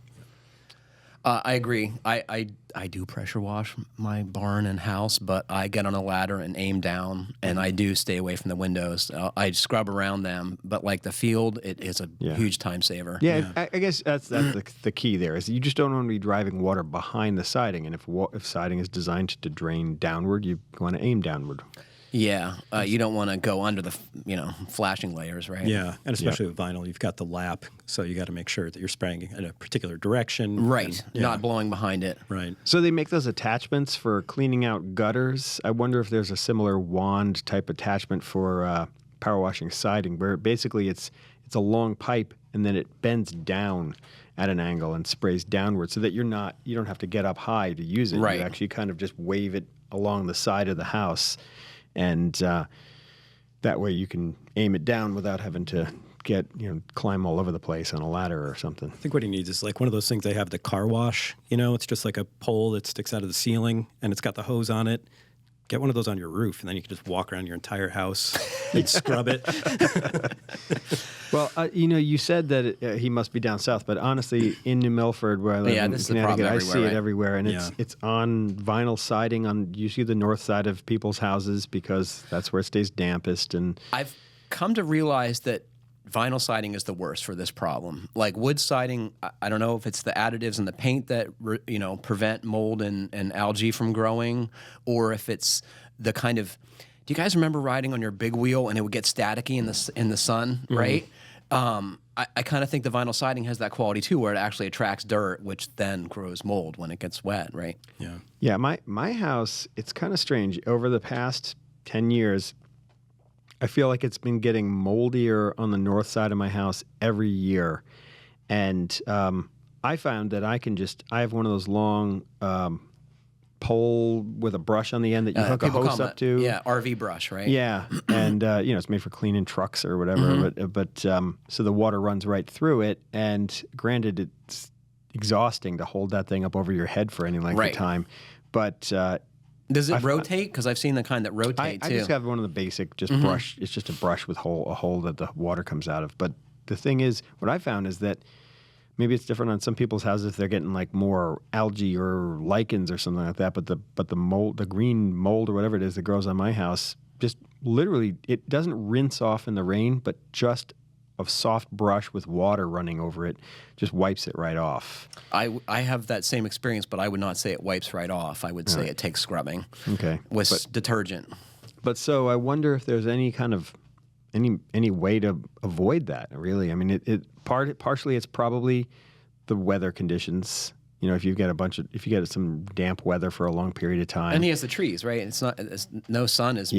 I agree. I do pressure wash my barn and house, but I get on a ladder and aim down, and I do stay away from the windows. I scrub around them, but the field, it is a huge time saver. Yeah, I guess that's the key there is you just don't want to be driving water behind the siding, and if siding is designed to drain downward, you want to aim downward. Yeah, you don't want to go under the flashing layers, right? Yeah, and especially with vinyl, you've got the lap, so you got to make sure that you're spraying in a particular direction. Right, and, not blowing behind it. Right. So they make those attachments for cleaning out gutters. I wonder if there's a similar wand type attachment for power washing siding, where basically it's a long pipe and then it bends down at an angle and sprays downward, so that you don't have to get up high to use it. Right. You actually kind of just wave it along the side of the house, and that way you can aim it down without having to climb all over the place on a ladder or something. I think what he needs is like one of those things they have the car wash. It's just like a pole that sticks out of the ceiling, and it's got the hose on it. Get one of those on your roof, and then you can just walk around your entire house and scrub it. Well, you said that he must be down south, but honestly, in New Milford, where I live in this is the problem Connecticut, I everywhere, see right? it everywhere, and Yeah. it's on vinyl siding on usually the north side of people's houses because that's where it stays dampest. And I've come to realize that vinyl siding is the worst for this problem. Like wood siding, I don't know if it's the additives in the paint that prevent mold and algae from growing, or if it's the kind of. Do you guys remember riding on your big wheel and it would get staticky in the sun, Mm-hmm. right? I kind of think the vinyl siding has that quality too, where it actually attracts dirt, which then grows mold when it gets wet, right? Yeah. yeah, my house, it's kind of strange. Over the past 10 years, I feel like it's been getting moldier on the north side of my house every year. And I found that I have one of those long pole with a brush on the end that you hook a People hose call 'em up to. Yeah, RV brush, right? Yeah, and it's made for cleaning trucks or whatever. Mm-hmm. But so the water runs right through it. And granted, it's exhausting to hold that thing up over your head for any length Right. of time. But Does it rotate? Because I've seen the kind that rotate I too. just have one of the basic, just Mm-hmm. brush. It's just a brush with a hole that the water comes out of. But the thing is, what I found is that maybe it's different on some people's houses if they're getting like more algae or lichens or something like that. But the mold, the green mold or whatever it is that grows on my house, just literally it doesn't rinse off in the rain, but just a soft brush with water running over it just wipes it right off. I have that same experience, but I would not say it wipes right off. I would say it takes scrubbing Okay. with detergent. But so I wonder if there's any kind of any way to avoid that. Really, I mean, partially it's probably the weather conditions. If you get some damp weather for a long period of time, And he has the trees, right? No sun is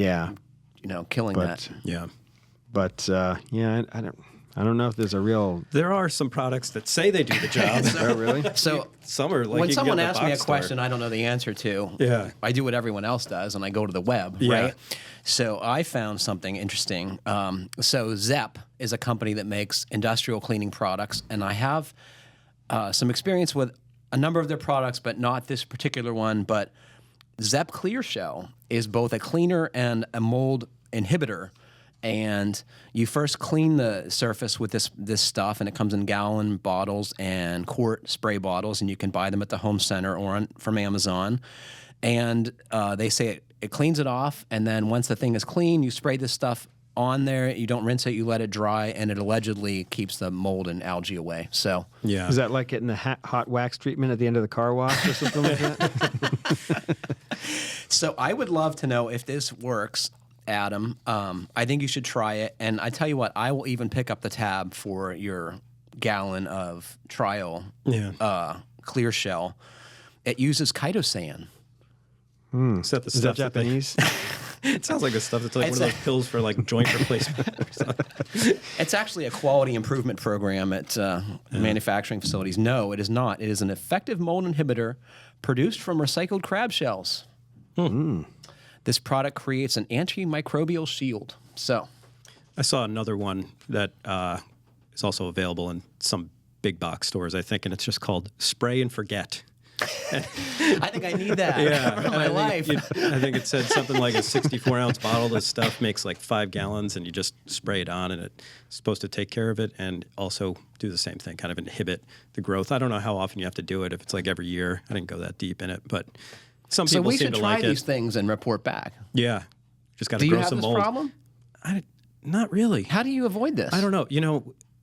killing that. Yeah. But I don't know if there's a real. There are some products that say they do the job. Oh, really? So Some are like when you can someone get at the asks me a box store. question I don't know the answer to, Yeah. I do what everyone else does, and I go to the web, Yeah. right? So I found something interesting. So Zepp is a company that makes industrial cleaning products, and I have some experience with a number of their products, but not this particular one. But Zepp Clear Shell is both a cleaner and a mold inhibitor. And you first clean the surface with this stuff, and it comes in gallon bottles and quart spray bottles, and you can buy them at the home center or from Amazon. And they say it cleans it off, and then once the thing is clean, you spray this stuff on there. You don't rinse it, you let it dry, and it allegedly keeps the mold and algae away. So Yeah. Is that like getting the hot wax treatment at the end of the car wash or something like that? So I would love to know if this works, Adam. I think you should try it. And I tell you what, I will even pick up the tab for your gallon of trial clear shell. It uses chitosan. Is that the Is stuff that that they- Japanese? It sounds like the stuff that's like It's one of those pills for like joint replacement or something. It's actually a quality improvement program at manufacturing facilities. No, it is not. It is an effective mold inhibitor produced from recycled crab shells. This product creates an antimicrobial shield. So, I saw another one that is also available in some big box stores, I think, and it's just called Spray and Forget. I think I need that in my life. I think it said something like a 64-ounce bottle of this stuff makes like 5 gallons, and you just spray it on, and it's supposed to take care of it and also do the same thing, kind of inhibit the growth. I don't know how often you have to do it, if it's like every year. I didn't go that deep in it, but some So people we seem should to try like these it. things and report back. Yeah. Just got Do to you grow have some this mold. problem? Not really. How do you avoid this? I don't know.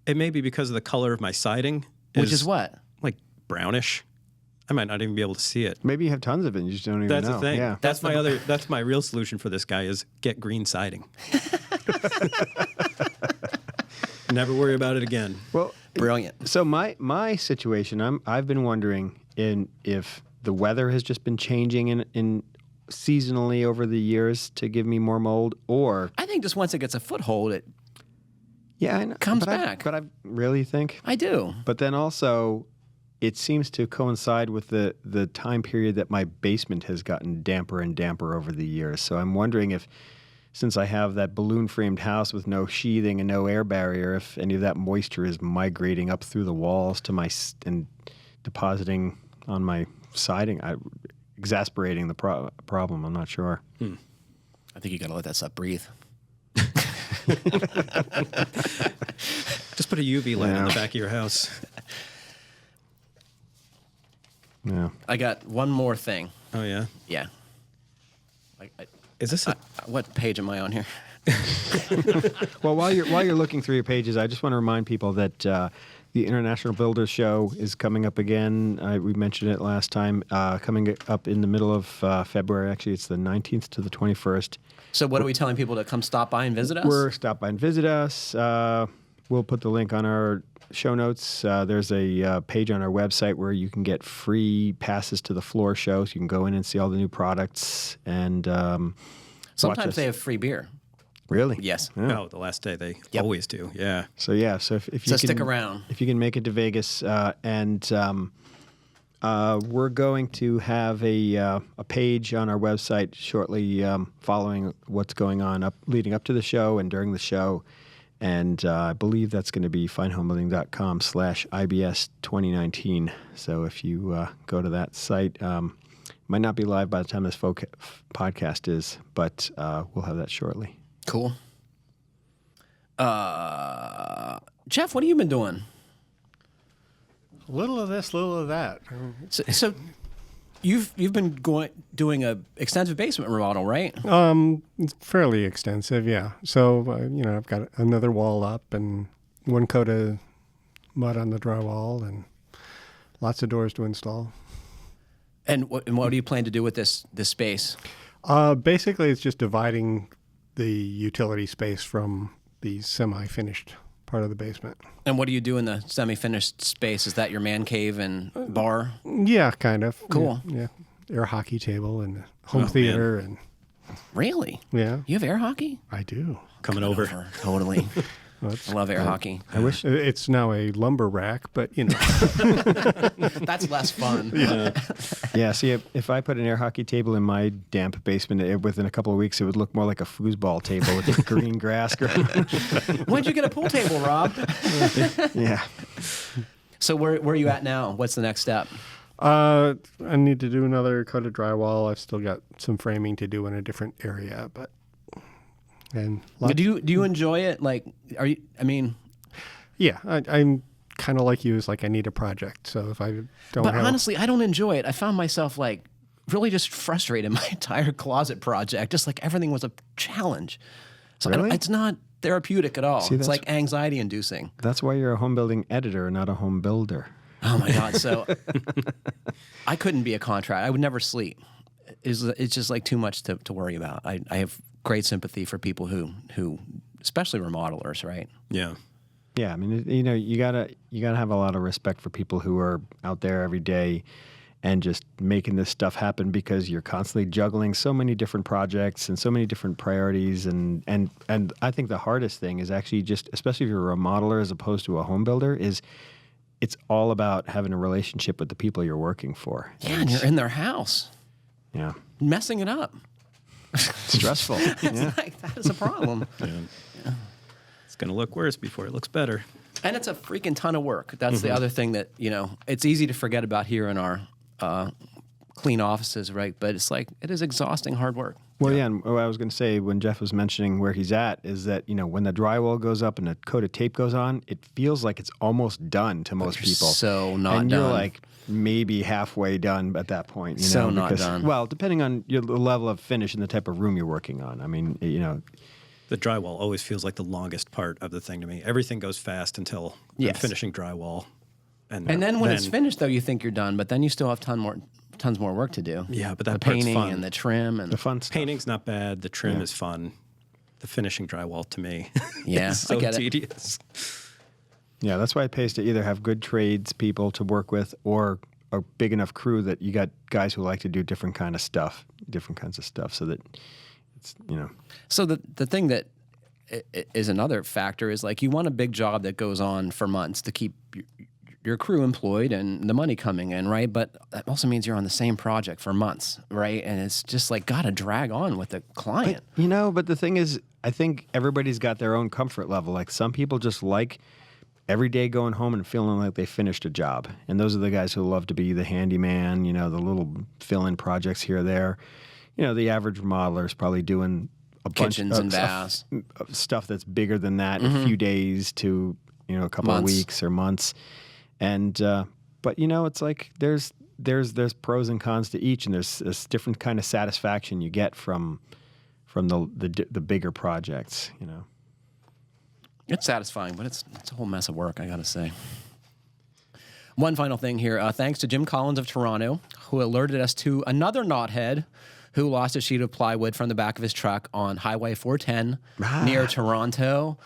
It may be because of the color of my siding. Which is what? Like brownish. I might not even be able to see it. Maybe you have tons of it and you just don't even That's know. the thing. Yeah. That's my real solution for this guy is get green siding. Never worry about it again. Well, Brilliant. so my situation, I've been wondering if the weather has just been changing in seasonally over the years to give me more mold, or I think just once it gets a foothold, Yeah, I know. comes but back. But I really think. I do. But then also, it seems to coincide with the time period that my basement has gotten damper and damper over the years. So I'm wondering if, since I have that balloon-framed house with no sheathing and no air barrier, if any of that moisture is migrating up through the walls to and depositing on my siding, exasperating the problem. I'm not sure. I think you got to let that stuff breathe. Just put a UV light on the back of your house. Yeah. I got one more thing. Oh, yeah? Yeah. Is this a... What page am I on here? Well, while you're looking through your pages, I just want to remind people that the International Builders Show is coming up again. We mentioned it last time. Coming up in the middle of February. Actually, it's the 19th to the 21st. So what are we telling people to come stop by and visit us? Stop by and visit us. We'll put the link on our show notes. There's a page on our website where you can get free passes to the floor show, so you can go in and see all the new products. And sometimes they have free beer. Really? Yes. Yeah. Oh, the last day. They always do. Yeah. So if you can stick around. If you can make it to Vegas, we're going to have a page on our website shortly following what's going on leading up to the show and during the show. And I believe that's going to be finehomebuilding.com/IBS 2019. So if you go to that site, might not be live by the time this podcast is, but we'll have that shortly. Cool. Jeff, what have you been doing? Little of this, little of that. So you've been doing a extensive basement remodel, right? It's fairly extensive, yeah. So I've got another wall up and one coat of mud on the drywall and lots of doors to install. And what do you plan to do with this space? Basically, it's just dividing the utility space from the semi-finished part of the basement. And what do you do in the semi-finished space? Is that your man cave and bar? Yeah, kind of. Cool. Yeah. Air hockey table and home theater and Really? yeah. You have air hockey? I do. Coming over. Totally. I love air hockey. I wish It's now a lumber rack, but That's less fun. Yeah, see, if I put an air hockey table in my damp basement, within a couple of weeks, it would look more like a foosball table with green grass growing. When'd you get a pool table, Rob? Yeah. So where are you at now? What's the next step? I need to do another coat of drywall. I've still got some framing to do in a different area, but Do you enjoy it? Like, are you? I mean, yeah, I'm kind of like you. It's like I need a project. So if I don't, but honestly, I don't enjoy it. I found myself like really just frustrated my entire closet project. Just like everything was a challenge. So Really? it's not therapeutic at all. See, it's that's- like anxiety inducing. That's why you're a home building editor, not a home builder. Oh my God. So I couldn't be a contractor. I would never sleep. It's just like too much to worry about. I have great sympathy for people who especially remodelers, right? Yeah. Yeah, I mean, you gotta have a lot of respect for people who are out there every day and just making this stuff happen, because you're constantly juggling so many different projects and so many different priorities. And I think the hardest thing is actually just, especially if you're a remodeler as opposed to a home builder, is it's all about having a relationship with the people you're working for. Yeah, and you're in their house, Yeah. messing it up. Stressful. Yeah. Like, that is a problem. It's going to look worse before it looks better. And it's a freaking ton of work. That's the other thing that, it's easy to forget about here in our clean offices, right? But it's like, it is exhausting hard work. Well, yeah, and what I was going to say when Jeff was mentioning where he's at is that, when the drywall goes up and the coat of tape goes on, it feels like it's almost done to most people. So not and done. you're like maybe halfway done at that point. So not done. Well, depending on the level of finish and the type of room you're working on. I mean, The drywall always feels like the longest part of the thing to me. Everything goes fast until I'm finishing drywall. And then when it's finished, though, you think you're done, but then you still have tons more work to do. Yeah, but that the part's painting fun. and the trim and the fun stuff. Painting's not bad. The trim is fun. The finishing drywall to me Yeah, is so I get it. tedious. Yeah, that's why it pays to either have good trades people to work with or a big enough crew that you got guys who like to do different kinds of stuff, so that it's. So the thing that is another factor. Is like you want a big job that goes on for months to keep your crew employed and the money coming in, right? But that also means you're on the same project for months, right? And it's just like got to drag on with the client. But the thing is, I think everybody's got their own comfort level. Like some people just like every day going home and feeling like they finished a job. And those are the guys who love to be the handyman, the little fill-in projects here or there. The average remodeler is probably doing a Kitchens bunch and of baths. stuff that's bigger than that in a few days to, a couple of weeks or months. And, but it's like there's pros and cons to each, and there's this different kind of satisfaction you get from the bigger projects, It's satisfying, but it's a whole mess of work, I got to say. One final thing here. Thanks to Jim Collins of Toronto, who alerted us to another knothead who lost a sheet of plywood from the back of his truck on Highway 410 near Toronto.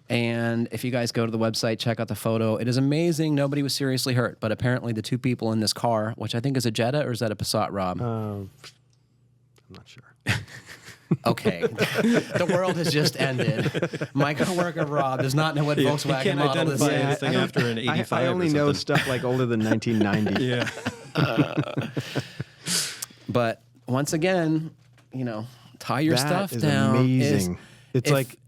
And if you guys go to the website, check out the photo. It is amazing. Nobody was seriously hurt, but apparently the two people in this car, which I think is a Jetta, or is that a Passat, Rob? I'm not sure. Okay. The world has just ended. My coworker Rob does not know what Volkswagen can't model this identify is. anything after an 85 I only or know something. stuff like older than 1990. Yeah. But once again, tie your stuff That is down. amazing. It's if- like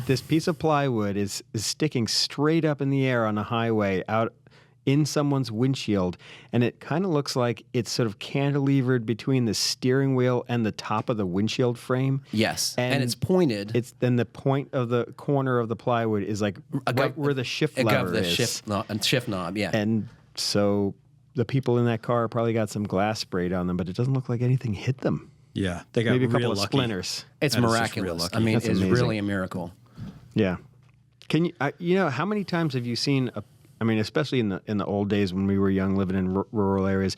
this piece of plywood is sticking straight up in the air on a highway out in someone's windshield, and it kind of looks like it's sort of cantilevered between the steering wheel and the top of the windshield frame. Yes, and And it's pointed. It's then the point of the corner of the plywood is like right where the shift lever the is. shift knob, yeah. And so the people in that car probably got some glass sprayed on them, but it doesn't look like anything hit them. Yeah. They got Maybe a couple real of lucky. splinters. It's That is just real miraculous. lucky. I mean, That's it's amazing. really a miracle. Yeah. Can you, how many times have you seen especially in the old days when we were young, living in rural areas,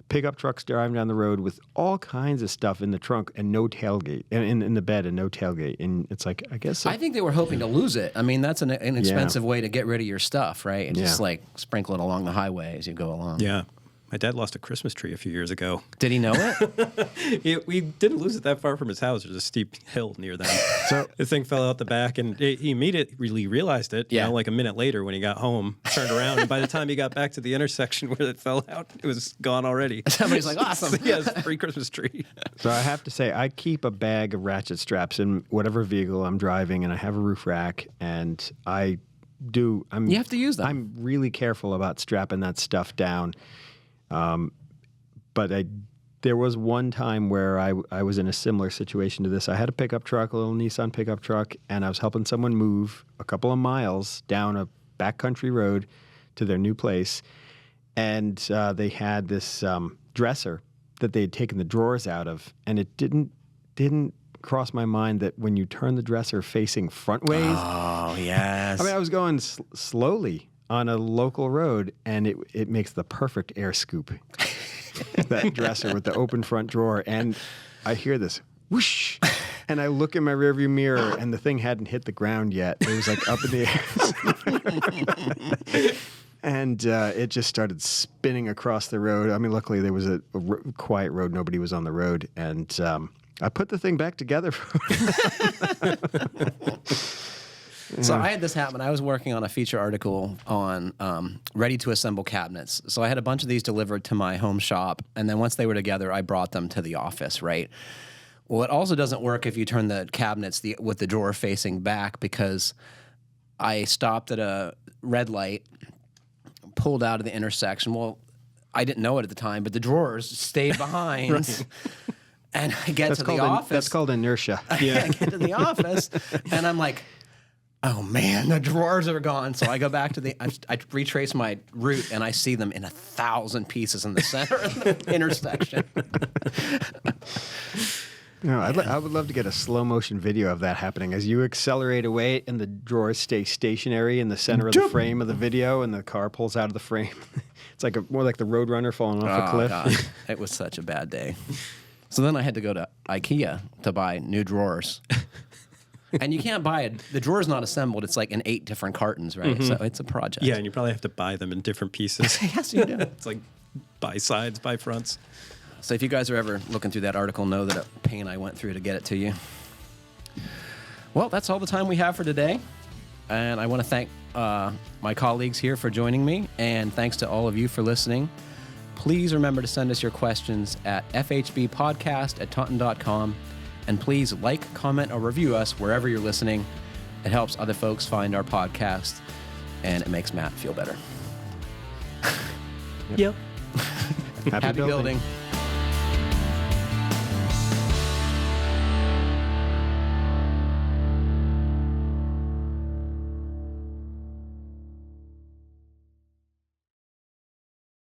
pickup trucks driving down the road with all kinds of stuff in the trunk and no tailgate, and in the bed and no tailgate, and it's like I guess I think they were hoping to lose it. I mean, that's an inexpensive way to get rid of your stuff, right? And just Yeah. like sprinkle it along the highway as you go along. Yeah. My dad lost a Christmas tree a few years ago. Did he know it? We didn't lose it that far from his house. There's a steep hill near them. So the thing fell out the back, and he immediately realized it. Yeah. Like a minute later when he got home, turned around, and by the time he got back to the intersection where it fell out, it was gone already. Somebody's like, awesome. Yes, free Christmas tree. So I have to say, I keep a bag of ratchet straps in whatever vehicle I'm driving, and I have a roof rack, and you have to use them. I'm really careful about strapping that stuff down. But there was one time where I was in a similar situation to this. I had a pickup truck, a little Nissan pickup truck, and I was helping someone move a couple of miles down a backcountry road to their new place. And they had this dresser that they had taken the drawers out of, and it didn't cross my mind that when you turn the dresser facing front ways, Oh, yes. I was going slowly on a local road, and it makes the perfect air scoop. That dresser with the open front drawer, and I hear this whoosh, and I look in my rearview mirror, and the thing hadn't hit the ground yet. It was like up in the air. And it just started spinning across the road. I mean, luckily there was a quiet road. Nobody was on the road. And I put the thing back together. So I had this happen. I was working on a feature article on ready-to-assemble cabinets. So I had a bunch of these delivered to my home shop, and then once they were together, I brought them to the office, right? Well, it also doesn't work if you turn the cabinets with the drawer facing back, because I stopped at a red light, pulled out of the intersection. Well, I didn't know it at the time, but the drawers stayed behind. Right. And I get to the office. That's called inertia. I get to the office, and I'm like, oh man, the drawers are gone. So I go back to I retrace my route, and I see them in 1,000 pieces in the center of the intersection. I would love to get a slow motion video of that happening as you accelerate away and the drawers stay stationary in the center of the frame of the video, and the car pulls out of the frame. It's like more like the Roadrunner falling off a cliff. God. It was such a bad day. So then I had to go to IKEA to buy new drawers. And you can't buy it. The drawer's not assembled. It's like in 8 different cartons, right? Mm-hmm. So it's a project. Yeah, and you probably have to buy them in different pieces. Yes, you do. It's like buy sides, buy fronts. So if you guys are ever looking through that article, know that pain I went through to get it to you. Well, that's all the time we have for today. And I want to thank my colleagues here for joining me. And thanks to all of you for listening. Please remember to send us your questions at fhbpodcast@taunton.com. And please like, comment, or review us wherever you're listening. It helps other folks find our podcast, and it makes Matt feel better. Yep. Happy Happy building.